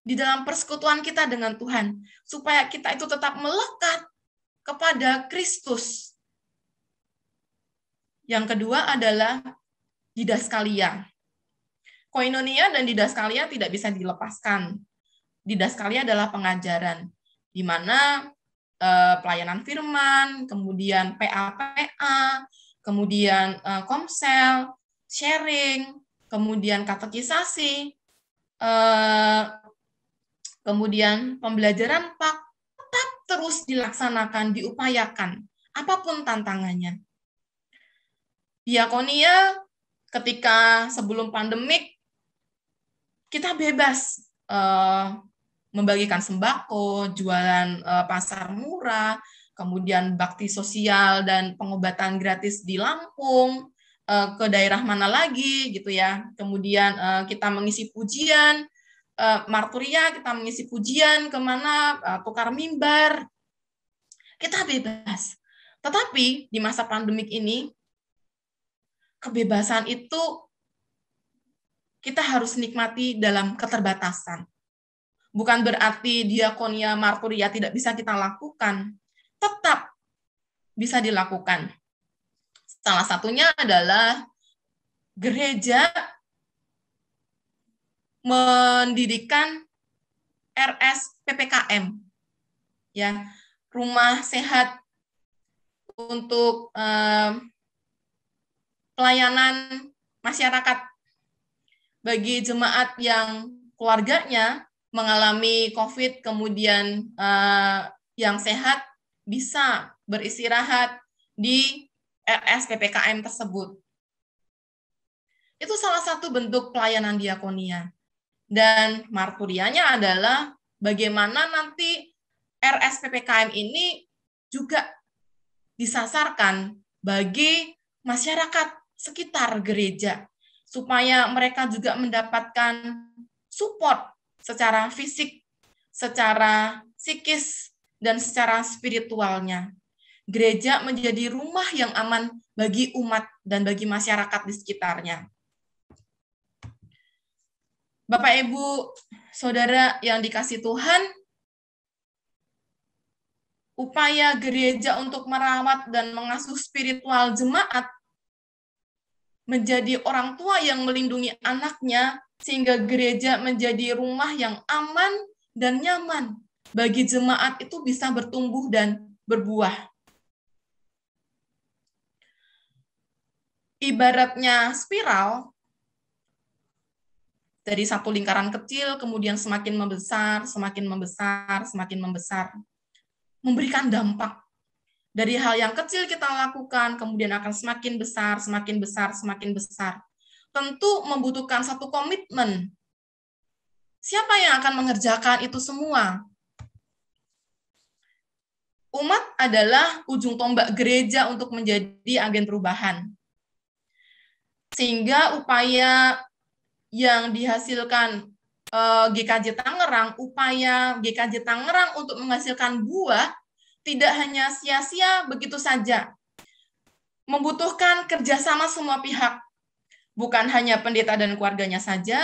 di dalam persekutuan kita dengan Tuhan, supaya kita itu tetap melekat kepada Kristus. Yang kedua adalah didaskalia. Koinonia dan didaskalia tidak bisa dilepaskan. Didaskalia adalah pengajaran, di mana pelayanan firman, kemudian PA, kemudian komsel, sharing, kemudian katekisasi, kemudian pembelajaran tetap terus dilaksanakan, diupayakan, apapun tantangannya. Diakonia ketika sebelum pandemik, kita bebas membagikan sembako, jualan pasar murah, kemudian bakti sosial dan pengobatan gratis di Lampung, ke daerah mana lagi gitu ya. Kemudian kita mengisi pujian, marturia, kita mengisi pujian kemana, tukar mimbar, kita bebas. Tetapi di masa pandemik ini, kebebasan itu kita harus nikmati dalam keterbatasan. Bukan berarti diakonia, marturia tidak bisa kita lakukan, tetap bisa dilakukan. Salah satunya adalah gereja mendirikan RS PPKM, ya, rumah sehat untuk pelayanan masyarakat bagi jemaat yang keluarganya mengalami COVID, kemudian yang sehat bisa beristirahat di RS PPKM tersebut. Itu salah satu bentuk pelayanan diakonia. Dan marturianya adalah bagaimana nanti RS PPKM ini juga disasarkan bagi masyarakat sekitar gereja, supaya mereka juga mendapatkan support secara fisik, secara psikis, dan secara spiritualnya. Gereja menjadi rumah yang aman bagi umat dan bagi masyarakat di sekitarnya. Bapak, Ibu, Saudara yang dikasihi Tuhan, upaya gereja untuk merawat dan mengasuh spiritual jemaat menjadi orang tua yang melindungi anaknya, sehingga gereja menjadi rumah yang aman dan nyaman bagi jemaat itu bisa bertumbuh dan berbuah. Ibaratnya spiral, dari satu lingkaran kecil, kemudian semakin membesar, semakin membesar, semakin membesar, memberikan dampak. Dari hal yang kecil kita lakukan, kemudian akan semakin besar, semakin besar, semakin besar. Tentu membutuhkan satu komitmen. Siapa yang akan mengerjakan itu semua? umat adalah ujung tombak gereja untuk menjadi agen perubahan. Sehingga upaya yang dihasilkan GKJ Tangerang, upaya GKJ Tangerang untuk menghasilkan buah tidak hanya sia-sia begitu saja. Membutuhkan kerjasama semua pihak. Bukan hanya pendeta dan keluarganya saja,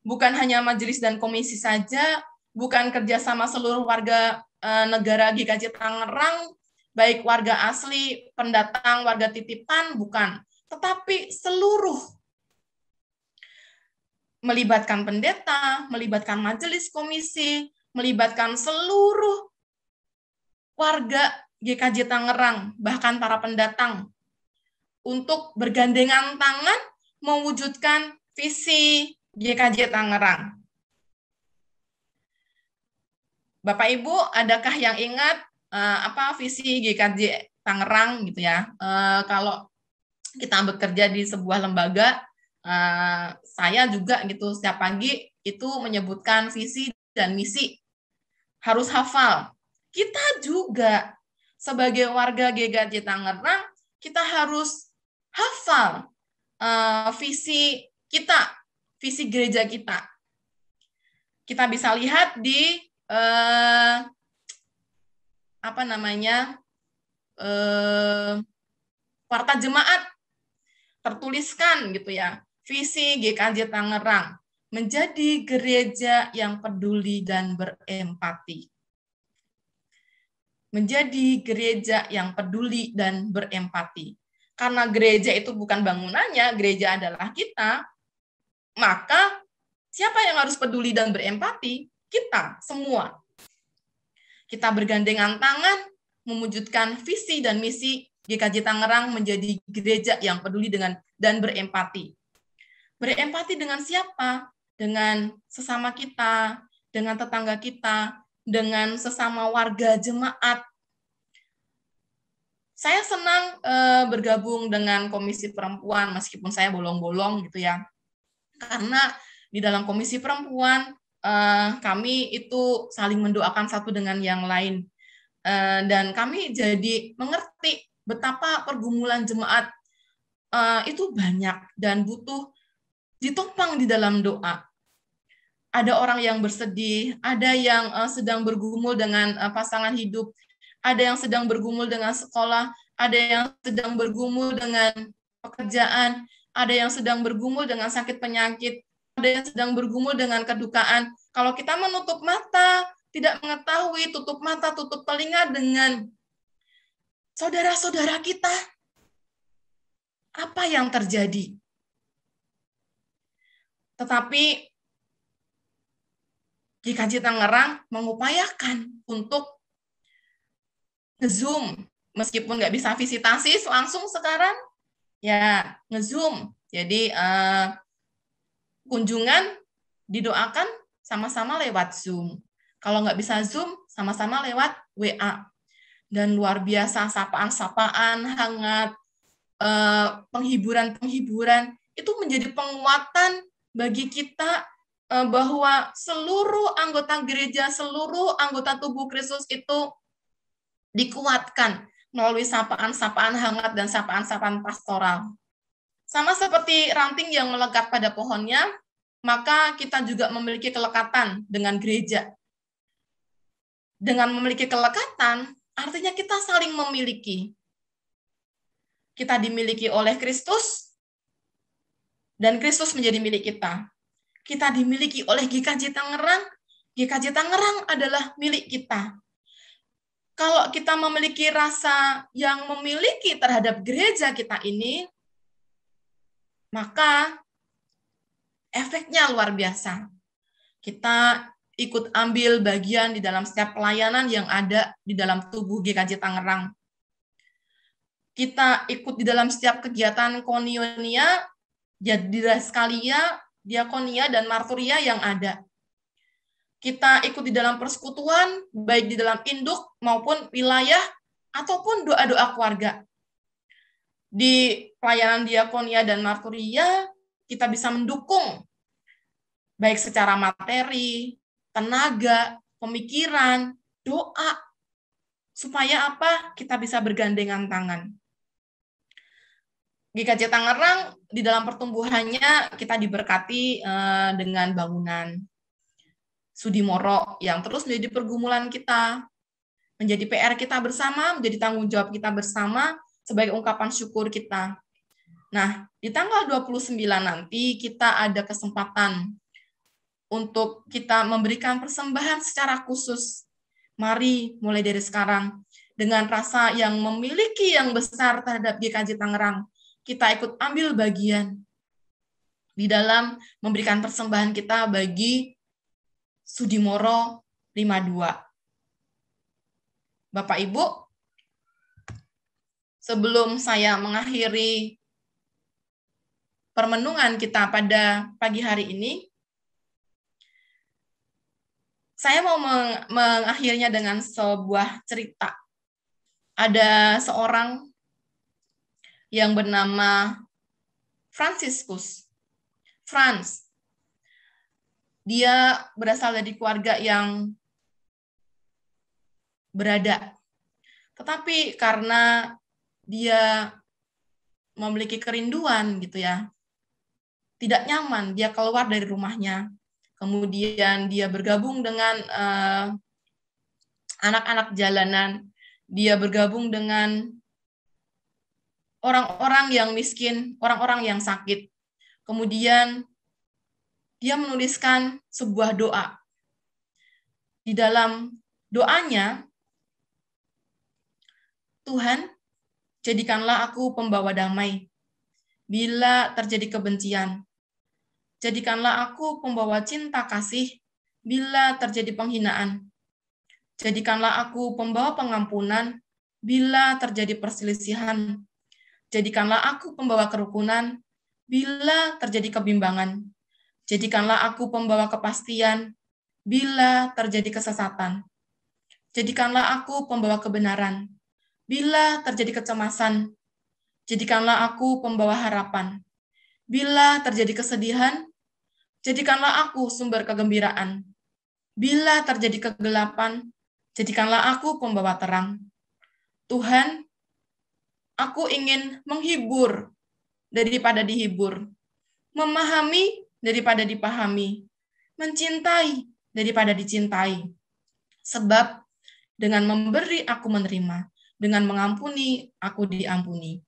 bukan hanya majelis dan komisi saja, bukan kerjasama seluruh warga negara GKJ Tangerang, baik warga asli, pendatang, warga titipan, bukan. Tetapi seluruh, melibatkan pendeta, melibatkan majelis komisi, melibatkan seluruh warga GKJ Tangerang, bahkan para pendatang, untuk bergandengan tangan mewujudkan visi GKJ Tangerang. Bapak Ibu, adakah yang ingat apa visi GKJ Tangerang gitu ya? Kalau kita bekerja di sebuah lembaga, saya juga gitu setiap pagi itu menyebutkan visi dan misi, harus hafal. Kita juga sebagai warga GKJ Tangerang, kita harus hafal visi kita, visi gereja kita. Kita bisa lihat di Warta Jemaat, tertuliskan gitu ya, visi GKJ Tangerang, menjadi gereja yang peduli dan berempati. Menjadi gereja yang peduli dan berempati. Karena gereja itu bukan bangunannya, gereja adalah kita, maka siapa yang harus peduli dan berempati? Kita semua. Kita bergandengan tangan mewujudkan visi dan misi GKJ Tangerang menjadi gereja yang peduli dan berempati. Berempati dengan siapa? Dengan sesama kita, dengan tetangga kita, dengan sesama warga jemaat. Saya senang bergabung dengan Komisi Perempuan, meskipun saya bolong-bolong gitu ya. Karena di dalam Komisi Perempuan, kami itu saling mendoakan satu dengan yang lain. Dan kami jadi mengerti betapa pergumulan jemaat itu banyak dan butuh ditopang di dalam doa. Ada orang yang bersedih, ada yang sedang bergumul dengan pasangan hidup, ada yang sedang bergumul dengan sekolah, ada yang sedang bergumul dengan pekerjaan, ada yang sedang bergumul dengan sakit penyakit, ada yang sedang bergumul dengan kedukaan. Kalau kita menutup mata, tidak mengetahui, tutup mata, tutup telinga dengan saudara-saudara kita, apa yang terjadi? Tetapi GKJ Tangerang mengupayakan untuk nge-zoom, meskipun nggak bisa visitasi langsung sekarang, ya nge-zoom. Jadi kunjungan didoakan sama-sama lewat Zoom. Kalau nggak bisa Zoom, sama-sama lewat WA. Dan luar biasa sapaan-sapaan hangat, penghiburan-penghiburan, itu menjadi penguatan bagi kita bahwa seluruh anggota gereja, seluruh anggota tubuh Kristus itu dikuatkan melalui sapaan-sapaan hangat dan sapaan-sapaan pastoral. Sama seperti ranting yang melekat pada pohonnya, maka kita juga memiliki kelekatan dengan gereja. Dengan memiliki kelekatan, artinya kita saling memiliki. Kita dimiliki oleh Kristus, dan Kristus menjadi milik kita. Kita dimiliki oleh GKJ Tangerang, GKJ Tangerang adalah milik kita. Kalau kita memiliki rasa yang memiliki terhadap gereja kita ini, maka efeknya luar biasa. Kita ikut ambil bagian di dalam setiap pelayanan yang ada di dalam tubuh GKJ Tangerang. Kita ikut di dalam setiap kegiatan koinonia, didaskalia, diakonia, dan marturia yang ada. Kita ikut di dalam persekutuan, baik di dalam induk maupun wilayah, ataupun doa-doa keluarga. Di pelayanan diakonia dan marturia, kita bisa mendukung, baik secara materi, tenaga, pemikiran, doa, Supaya apa? Kita bisa bergandengan tangan. GKJ Tangerang di dalam pertumbuhannya kita diberkati dengan bangunan Sudimoro yang terus menjadi pergumulan kita, menjadi PR kita bersama, menjadi tanggung jawab kita bersama sebagai ungkapan syukur kita. Nah, di tanggal 29 nanti kita ada kesempatan untuk kita memberikan persembahan secara khusus. Mari mulai dari sekarang dengan rasa yang memiliki yang besar terhadap GKJ Tangerang, kita ikut ambil bagian di dalam memberikan persembahan kita bagi Sudimoro 52. Bapak Ibu, sebelum saya mengakhiri permenungan kita pada pagi hari ini, saya mau mengakhirinya dengan sebuah cerita. Ada seorang yang bernama Franciscus. Franz. Dia berasal dari keluarga yang berada. Tetapi karena dia memiliki kerinduan gitu ya, tidak nyaman, dia keluar dari rumahnya. Kemudian dia bergabung dengan anak-anak jalanan. Dia bergabung dengan orang-orang yang miskin, orang-orang yang sakit. Kemudian dia menuliskan sebuah doa. Di dalam doanya, Tuhan, jadikanlah aku pembawa damai. Bila terjadi kebencian, jadikanlah aku pembawa cinta kasih. Bila terjadi penghinaan, jadikanlah aku pembawa pengampunan. Bila terjadi perselisihan, jadikanlah aku pembawa kerukunan. Bila terjadi kebimbangan, jadikanlah aku pembawa kepastian. Bila terjadi kesesatan, jadikanlah aku pembawa kebenaran. Bila terjadi kecemasan, jadikanlah aku pembawa harapan. Bila terjadi kesedihan, jadikanlah aku sumber kegembiraan. Bila terjadi kegelapan, jadikanlah aku pembawa terang. Tuhan, aku ingin menghibur daripada dihibur, memahami daripada dipahami, mencintai daripada dicintai. Sebab dengan memberi aku menerima, dengan mengampuni aku diampuni.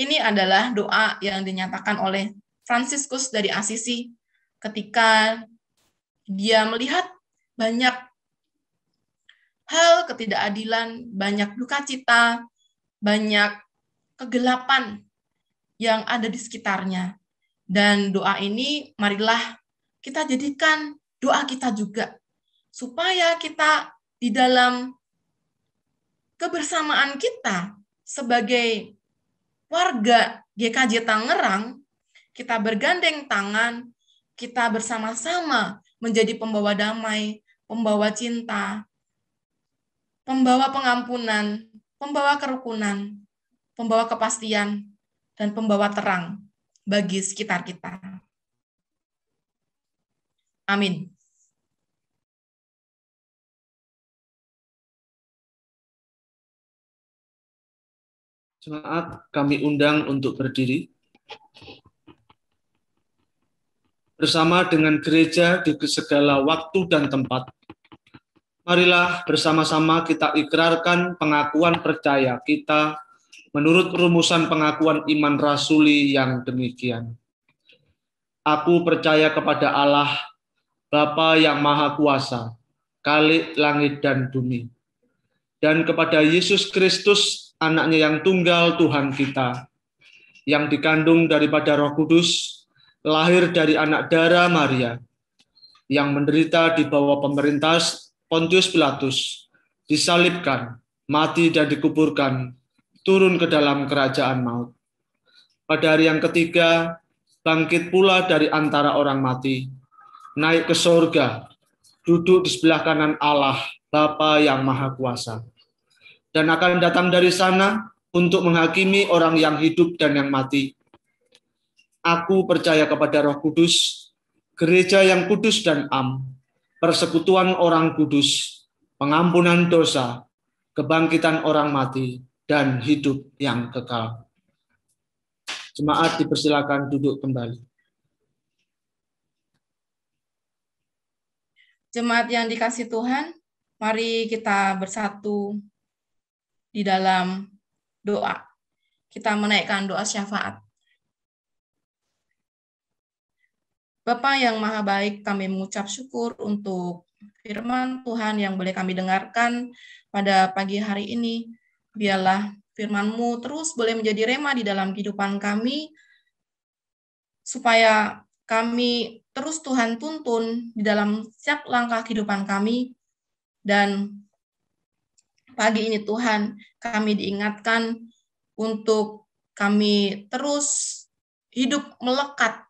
Ini adalah doa yang dinyatakan oleh Franciscus dari Assisi ketika dia melihat banyak hal ketidakadilan, banyak duka cita, banyak kegelapan yang ada di sekitarnya. Dan doa ini marilah kita jadikan doa kita juga, supaya kita di dalam kebersamaan kita sebagai warga GKJ Tangerang, kita bergandeng tangan, kita bersama-sama menjadi pembawa damai, pembawa cinta, pembawa pengampunan, pembawa kerukunan, pembawa kepastian, dan pembawa terang bagi sekitar kita. Amin. Jemaat kami undang untuk berdiri. Bersama dengan gereja di segala waktu dan tempat, marilah bersama-sama kita ikrarkan pengakuan percaya kita menurut rumusan pengakuan iman rasuli yang demikian. Aku percaya kepada Allah, Bapa yang Maha Kuasa, Khalik langit dan bumi, dan kepada Yesus Kristus, Anaknya yang tunggal Tuhan kita, yang dikandung daripada Roh Kudus, lahir dari anak darah Maria, yang menderita di bawah pemerintah Pontius Pilatus, disalibkan, mati dan dikuburkan, turun ke dalam kerajaan maut. Pada hari yang ketiga, bangkit pula dari antara orang mati, naik ke sorga, duduk di sebelah kanan Allah, Bapa yang Maha Kuasa, dan akan datang dari sana untuk menghakimi orang yang hidup dan yang mati. Aku percaya kepada Roh Kudus, gereja yang kudus dan am, persekutuan orang kudus, pengampunan dosa, kebangkitan orang mati, dan hidup yang kekal. Jemaat dipersilakan duduk kembali. Jemaat yang dikasih Tuhan, mari kita bersatu di dalam doa. Kita menaikkan doa syafaat. Bapa yang Maha Baik, kami mengucap syukur untuk firman Tuhan yang boleh kami dengarkan pada pagi hari ini. Biarlah firman-Mu terus boleh menjadi rema di dalam kehidupan kami, supaya kami terus Tuhan tuntun di dalam setiap langkah kehidupan kami. Dan pagi ini Tuhan, kami diingatkan untuk kami terus hidup melekat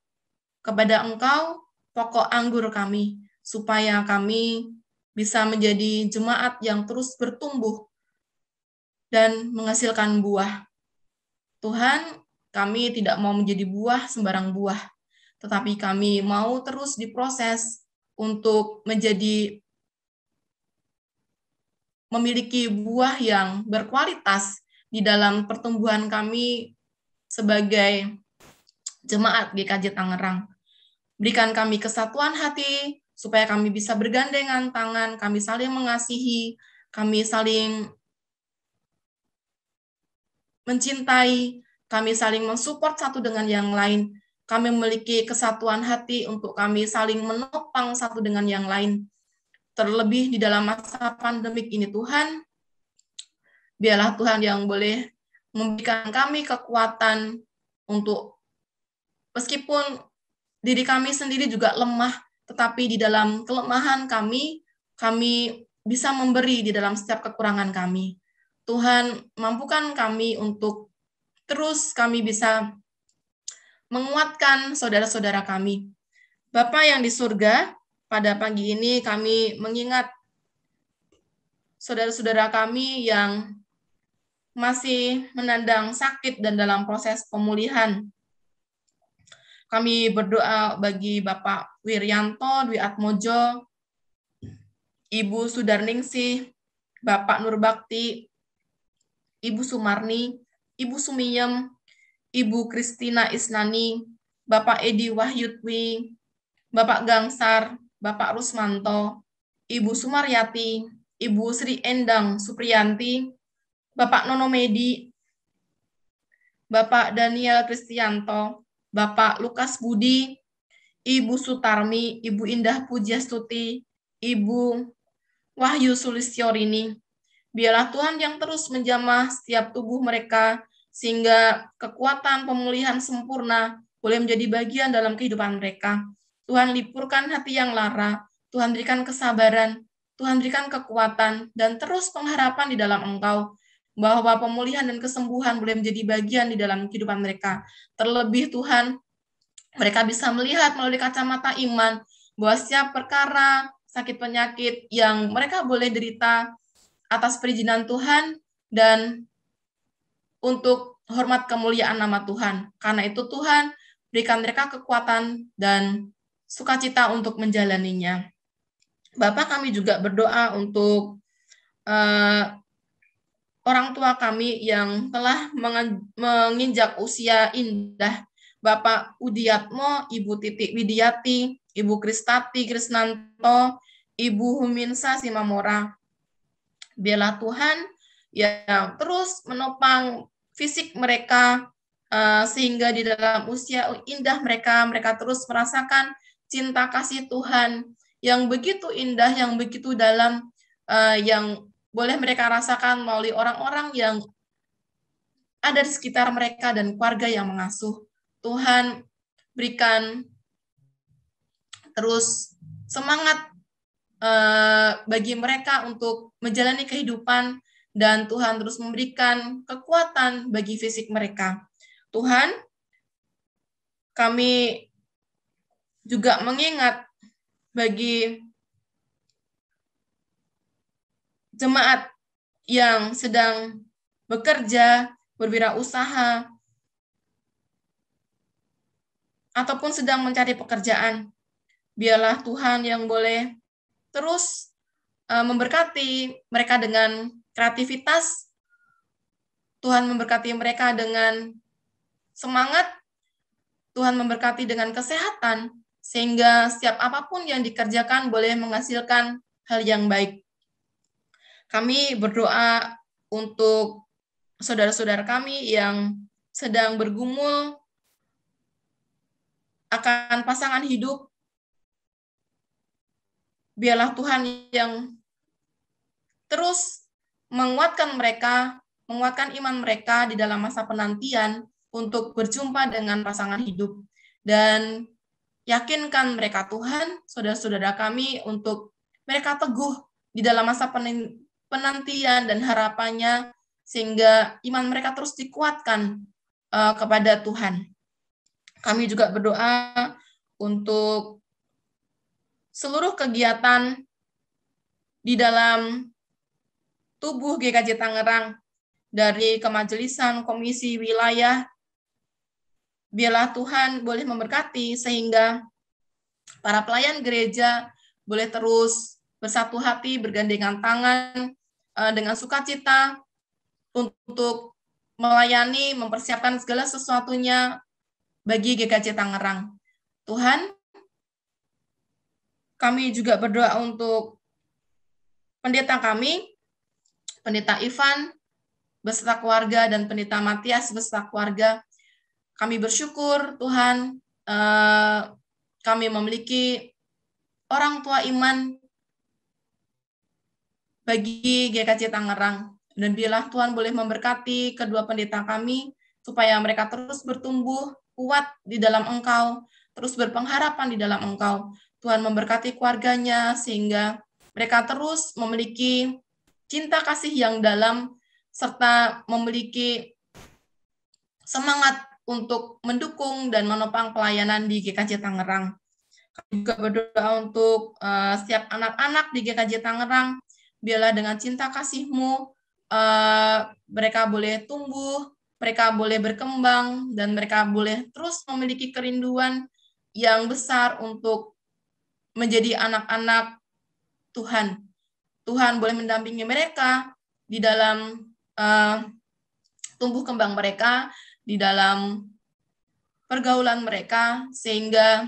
kepada Engkau, pokok anggur kami, supaya kami bisa menjadi jemaat yang terus bertumbuh dan menghasilkan buah. Tuhan, kami tidak mau menjadi buah sembarang buah, tetapi kami mau terus diproses untuk memiliki buah yang berkualitas di dalam pertumbuhan kami sebagai jemaat GKJ Tangerang. Berikan kami kesatuan hati, supaya kami bisa bergandengan tangan, kami saling mengasihi, kami saling mencintai, kami saling mensupport satu dengan yang lain. Kami memiliki kesatuan hati untuk kami saling menopang satu dengan yang lain. Terlebih di dalam masa pandemik ini Tuhan, biarlah Tuhan yang boleh memberikan kami kekuatan untuk, meskipun diri kami sendiri juga lemah, tetapi di dalam kelemahan kami bisa memberi di dalam setiap kekurangan kami. Tuhan, mampukan kami untuk terus kami bisa menguatkan saudara-saudara kami. Bapa yang di surga, pada pagi ini kami mengingat saudara-saudara kami yang masih menandang sakit dan dalam proses pemulihan. Kami berdoa bagi Bapak Wiryanto Dwi Atmojo, Ibu Sudarningsih, Bapak Nurbakti, Ibu Sumarni, Ibu Sumiyem, Ibu Kristina Isnani, Bapak Edi Wahyudwi, Bapak Gangsar, Bapak Rusmanto, Ibu Sumaryati, Ibu Sri Endang Supriyanti, Bapak Nono Medi, Bapak Daniel Kristianto, Bapak Lukas Budi, Ibu Sutarmi, Ibu Indah Pujastuti, Ibu Wahyu Sulistyorini. Biarlah Tuhan yang terus menjamah setiap tubuh mereka, sehingga kekuatan pemulihan sempurna boleh menjadi bagian dalam kehidupan mereka. Tuhan lipurkan hati yang lara, Tuhan berikan kesabaran, Tuhan berikan kekuatan, dan terus pengharapan di dalam Engkau, bahwa pemulihan dan kesembuhan boleh menjadi bagian di dalam kehidupan mereka. Terlebih Tuhan, mereka bisa melihat melalui kacamata iman bahwa setiap perkara, sakit penyakit yang mereka boleh derita atas perizinan Tuhan dan untuk hormat kemuliaan nama Tuhan. Karena itu Tuhan, berikan mereka kekuatan dan sukacita untuk menjalaninya. Bapak, kami juga berdoa untuk orang tua kami yang telah menginjak usia indah, Bapak Udiatmo, Ibu Titik Widiati, Ibu Kristati Krisnanto, Ibu Huminsa Simamora. Biarlah Tuhan yang terus menopang fisik mereka, sehingga di dalam usia indah mereka terus merasakan cinta kasih Tuhan yang begitu indah, yang begitu dalam, yang boleh mereka rasakan melalui orang-orang yang ada di sekitar mereka dan keluarga yang mengasuh. Tuhan, berikan terus semangat bagi mereka untuk menjalani kehidupan, dan Tuhan terus memberikan kekuatan bagi fisik mereka. Tuhan, kami juga mengingat bagi jemaat yang sedang bekerja, berwirausaha, ataupun sedang mencari pekerjaan. Biarlah Tuhan yang boleh terus memberkati mereka dengan kreativitas, Tuhan memberkati mereka dengan semangat, Tuhan memberkati dengan kesehatan, sehingga setiap apapun yang dikerjakan boleh menghasilkan hal yang baik. Kami berdoa untuk saudara-saudara kami yang sedang bergumul akan pasangan hidup. Biarlah Tuhan yang terus menguatkan mereka, menguatkan iman mereka di dalam masa penantian untuk berjumpa dengan pasangan hidup. Dan yakinkan mereka Tuhan, saudara-saudara kami, untuk mereka teguh di dalam masa penantian dan harapannya, sehingga iman mereka terus dikuatkan kepada Tuhan. Kami juga berdoa untuk seluruh kegiatan di dalam tubuh GKJ Tangerang, dari kemajelisan, komisi, wilayah. Biarlah Tuhan boleh memberkati sehingga para pelayan gereja boleh terus bersatu hati, bergandengan tangan dengan sukacita untuk melayani, mempersiapkan segala sesuatunya bagi GKJ Tangerang. Tuhan, kami juga berdoa untuk pendeta kami, Pendeta Ivan beserta keluarga, dan Pendeta Matias beserta keluarga. Kami bersyukur Tuhan, kami memiliki orang tua iman bagi GKJ Tangerang. Dan biarlah Tuhan boleh memberkati kedua pendeta kami, supaya mereka terus bertumbuh kuat di dalam Engkau, terus berpengharapan di dalam Engkau. Tuhan memberkati keluarganya, sehingga mereka terus memiliki cinta kasih yang dalam, serta memiliki semangat untuk mendukung dan menopang pelayanan di GKJ Tangerang. Kami juga berdoa untuk setiap anak-anak di GKJ Tangerang, biarlah dengan cinta kasih-Mu, mereka boleh tumbuh, mereka boleh berkembang, dan mereka boleh terus memiliki kerinduan yang besar untuk menjadi anak-anak Tuhan. Tuhan boleh mendampingi mereka di dalam tumbuh kembang mereka, di dalam pergaulan mereka, sehingga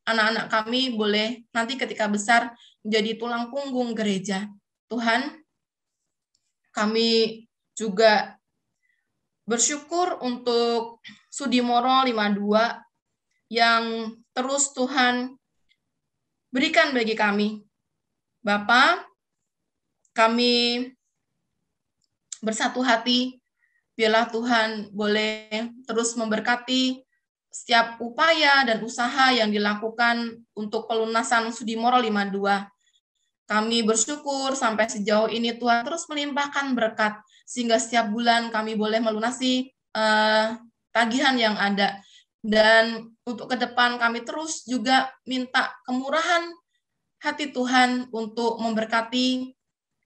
anak-anak kami boleh nanti ketika besar menjadi tulang punggung gereja. Tuhan, kami juga bersyukur untuk Sudimoro 52 yang terus Tuhan berikan bagi kami. Bapa, kami bersatu hati, biarlah Tuhan boleh terus memberkati setiap upaya dan usaha yang dilakukan untuk pelunasan Sudimoro 52. Kami bersyukur sampai sejauh ini Tuhan terus melimpahkan berkat, sehingga setiap bulan kami boleh melunasi tagihan yang ada. Dan untuk ke depan kami terus juga minta kemurahan hati Tuhan untuk memberkati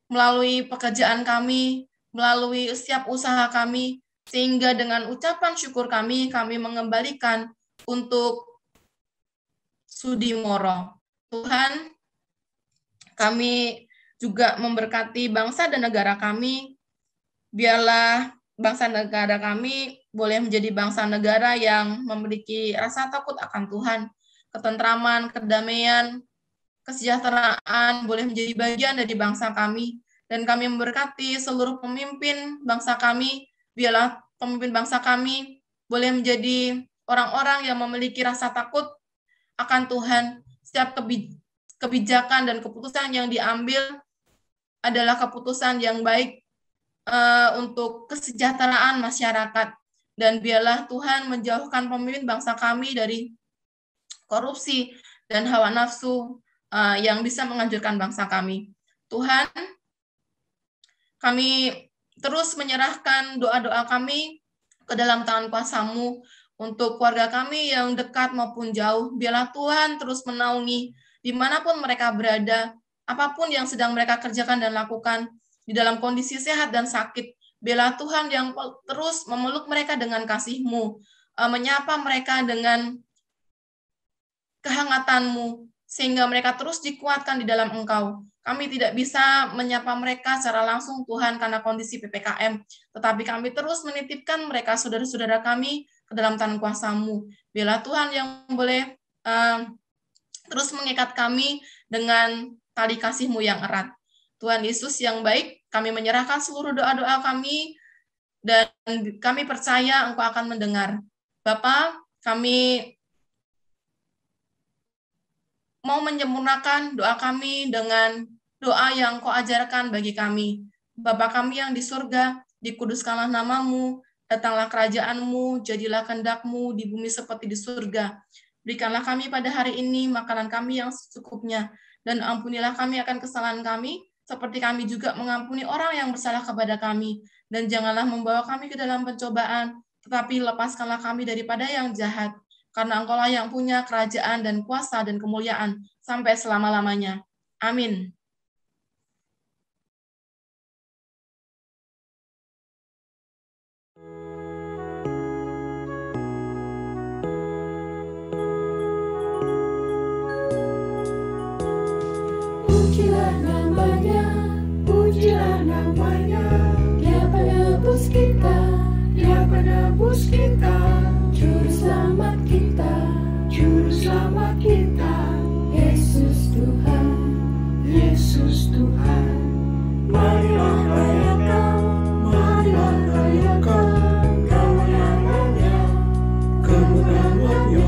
melalui pekerjaan kami, melalui setiap usaha kami, sehingga dengan ucapan syukur kami mengembalikan untuk Sudimoro. Tuhan, kami juga memberkati bangsa dan negara kami. Biarlah bangsa dan negara kami boleh menjadi bangsa negara yang memiliki rasa takut akan Tuhan, ketentraman, kedamaian, kesejahteraan boleh menjadi bagian dari bangsa kami. Dan kami memberkati seluruh pemimpin bangsa kami. Biarlah pemimpin bangsa kami boleh menjadi orang-orang yang memiliki rasa takut akan Tuhan. Setiap kebijakan dan keputusan yang diambil adalah keputusan yang baik untuk kesejahteraan masyarakat. Dan biarlah Tuhan menjauhkan pemimpin bangsa kami dari korupsi dan hawa nafsu yang bisa menghancurkan bangsa kami. Tuhan, kami terus menyerahkan doa-doa kami ke dalam tangan kuasa-Mu untuk keluarga kami yang dekat maupun jauh. Biarlah Tuhan terus menaungi dimanapun mereka berada, apapun yang sedang mereka kerjakan dan lakukan, di dalam kondisi sehat dan sakit. Biarlah Tuhan yang terus memeluk mereka dengan kasih-Mu, menyapa mereka dengan kehangatan-Mu, sehingga mereka terus dikuatkan di dalam Engkau. Kami tidak bisa menyapa mereka secara langsung, Tuhan, karena kondisi PPKM, tetapi kami terus menitipkan mereka, saudara-saudara kami, ke dalam tangan kuasa-Mu. Biarlah Tuhan yang boleh terus mengikat kami dengan tali kasih-Mu yang erat. Tuhan Yesus yang baik, kami menyerahkan seluruh doa-doa kami, dan kami percaya Engkau akan mendengar. Bapa, kami mau menyempurnakan doa kami dengan doa yang Kau ajarkan bagi kami. Bapa kami yang di surga, dikuduskanlah nama-Mu, datanglah kerajaan-Mu, jadilah kehendak-Mu di bumi seperti di surga. Berikanlah kami pada hari ini makanan kami yang secukupnya, dan ampunilah kami akan kesalahan kami, seperti kami juga mengampuni orang yang bersalah kepada kami. Dan janganlah membawa kami ke dalam pencobaan, tetapi lepaskanlah kami daripada yang jahat. Karena Engkau-lah yang punya kerajaan dan kuasa dan kemuliaan sampai selama-lamanya. Amin. Pujilah namanya, pujilah namanya. Dia penebus kita, dia penebus kita. Juru selamat kita, juru selamat kita. Yesus Tuhan, Yesus Tuhan. Marilah rayakan, marilah rayakan kemenangannya, kemenangannya.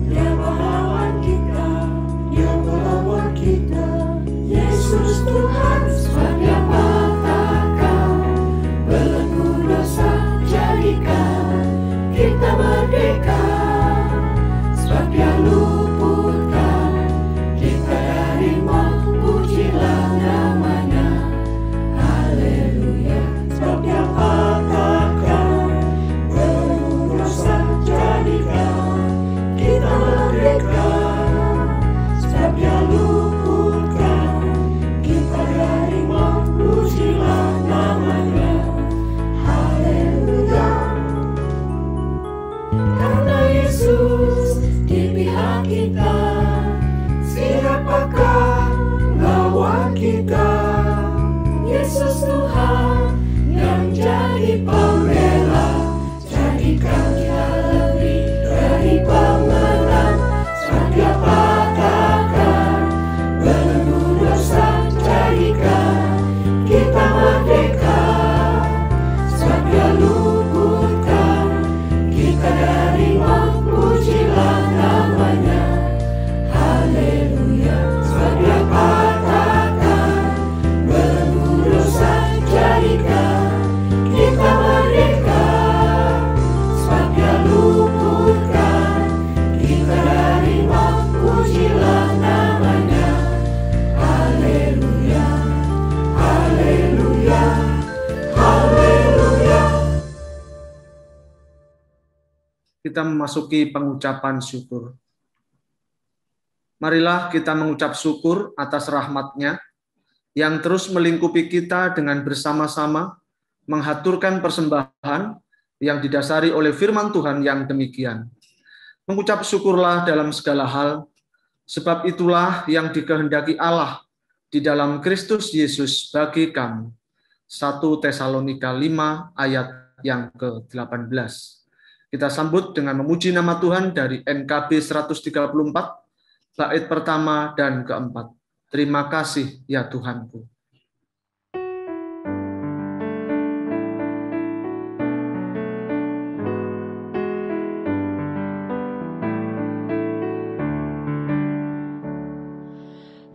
Dia pahlawan kita, dia pahlawan kita. Yesus Tuhan, sebab Dia patahkan belenggu dosa, jadikan kita merdeka. Sebab Dia luputkan kita dari maut, pujilah namanya. Haleluya. Sebab Dia patahkan belenggu dosa, jadikan kita merdeka. Sebab Dia luputkan kita dari maut, pujilah namanya. Haleluya. Karena Yesus di pihak kita, siapakah lawan kita? Yesus Tuhan yang jadi pembela, jadikan kita lebih dari pemenang. Sebab Dia patahkan belenggu dosa, jadikan kita merdeka. Sebab Dia luputkan kita dari maut, pujilah namanya. Haleluya. Sebab Dia patahkan belenggu dosa, jadikan kita merdeka. Sebab Dia luputkan kita dari maut, pujilah namanya. Haleluya. Haleluya. Haleluya. Kita memasuki pengucapan syukur. Marilah kita mengucap syukur atas rahmat-Nya yang terus melingkupi kita dengan bersama-sama menghaturkan persembahan yang didasari oleh firman Tuhan yang demikian. Mengucap syukurlah dalam segala hal, sebab itulah yang dikehendaki Allah di dalam Kristus Yesus bagi kamu. 1 Tesalonika 5 ayat yang ke-18. Kita sambut dengan memuji nama Tuhan dari NKB 134, bait pertama dan keempat. Terima kasih ya Tuhanku.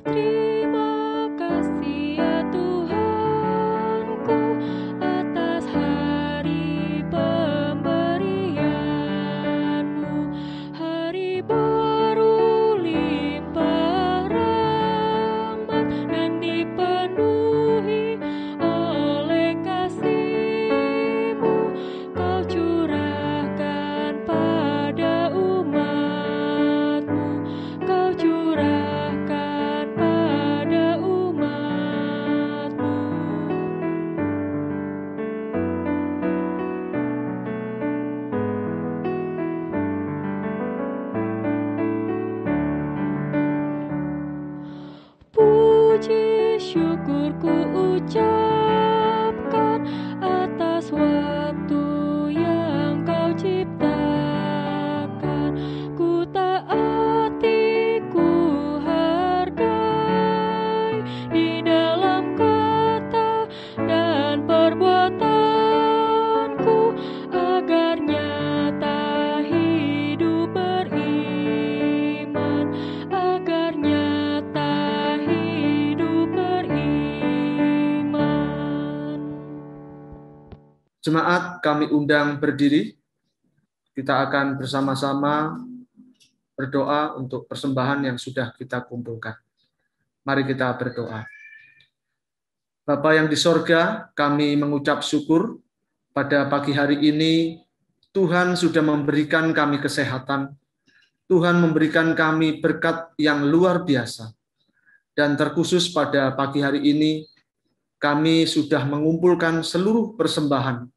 Terima kasih ya Tuhanku atas hari pemberian-Mu, hari baru limpah rahmat dan dipenuhi syukurku ucapkan atas waktu yang kau ciptakan. Ku taati, ku hargai di dalam kata dan perbuatanku, agar nyata hidup beriman, agar nyata hidup beriman. Jemaat, kami undang berdiri. Kita akan bersama-sama berdoa untuk persembahan yang sudah kita kumpulkan. Mari kita berdoa. Bapa yang di sorga, kami mengucap syukur pada pagi hari ini. Tuhan sudah memberikan kami kesehatan. Tuhan memberikan kami berkat yang luar biasa. Dan terkhusus pada pagi hari ini, kami sudah mengumpulkan seluruh persembahan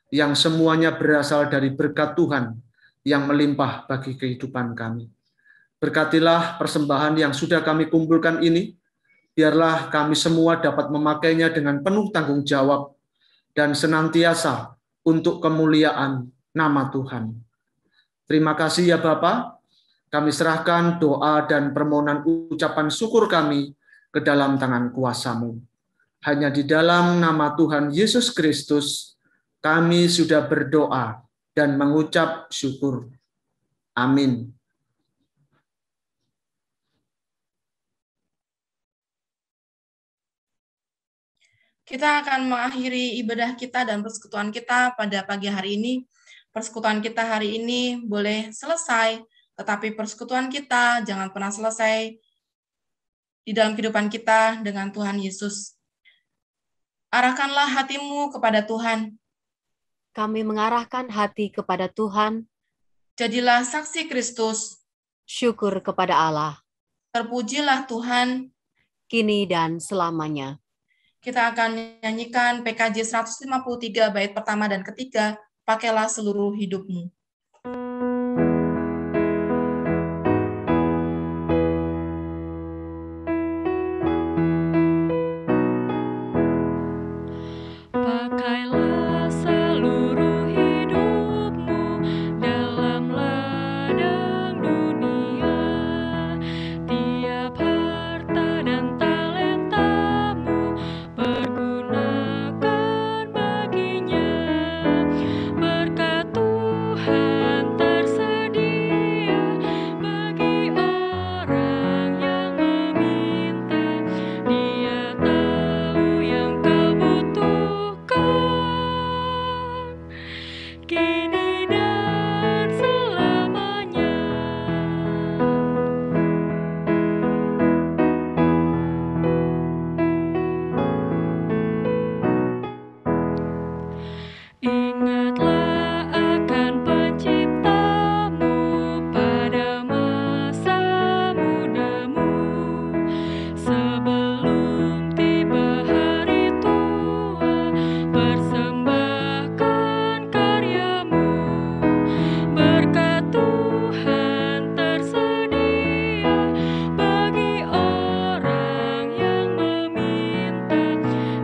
yang semuanya berasal dari berkat Tuhan yang melimpah bagi kehidupan kami. Berkatilah persembahan yang sudah kami kumpulkan ini, biarlah kami semua dapat memakainya dengan penuh tanggung jawab dan senantiasa untuk kemuliaan nama Tuhan. Terima kasih ya Bapa, kami serahkan doa dan permohonan ucapan syukur kami ke dalam tangan kuasa-Mu. Hanya di dalam nama Tuhan Yesus Kristus, kami sudah berdoa dan mengucap syukur. Amin. Kita akan mengakhiri ibadah kita dan persekutuan kita pada pagi hari ini. Persekutuan kita hari ini boleh selesai, tetapi persekutuan kita jangan pernah selesai di dalam kehidupan kita dengan Tuhan Yesus. Arahkanlah hatimu kepada Tuhan. Kami mengarahkan hati kepada Tuhan, Jadilah saksi Kristus. syukur kepada Allah, Terpujilah Tuhan. kini dan selamanya. Kita akan nyanyikan PKJ 153 bait pertama dan ketiga, pakailah seluruh hidupmu. Pakailah seluruh hidupmu dalam ladang dunia, tiap harta dan talentamu pergunakan baginya. Berkat Tuhan tersedia bagi orang yang meminta. Dia tahu yang kau butuhkan, kini dan selamanya. Ingatlah akan Penciptamu pada masa mudamu, sebelum tiba hari tua, persembahkan karyamu. Berkat Tuhan tersedia bagi orang yang meminta.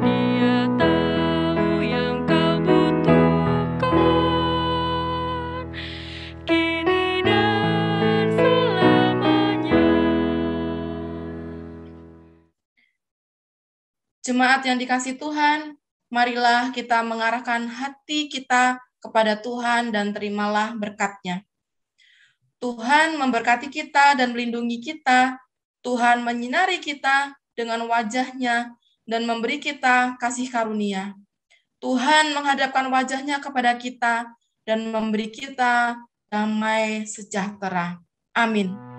Dia tahu yang kau butuhkan, kini dan selamanya. Jemaat yang dikasihi Tuhan, marilah kita mengarahkan hati kita kepada Tuhan dan terimalah berkat-Nya. Tuhan memberkati kita dan melindungi kita. Tuhan menyinari kita dengan wajah-Nya dan memberi kita kasih karunia. Tuhan menghadapkan wajah-Nya kepada kita dan memberi kita damai sejahtera. Amin.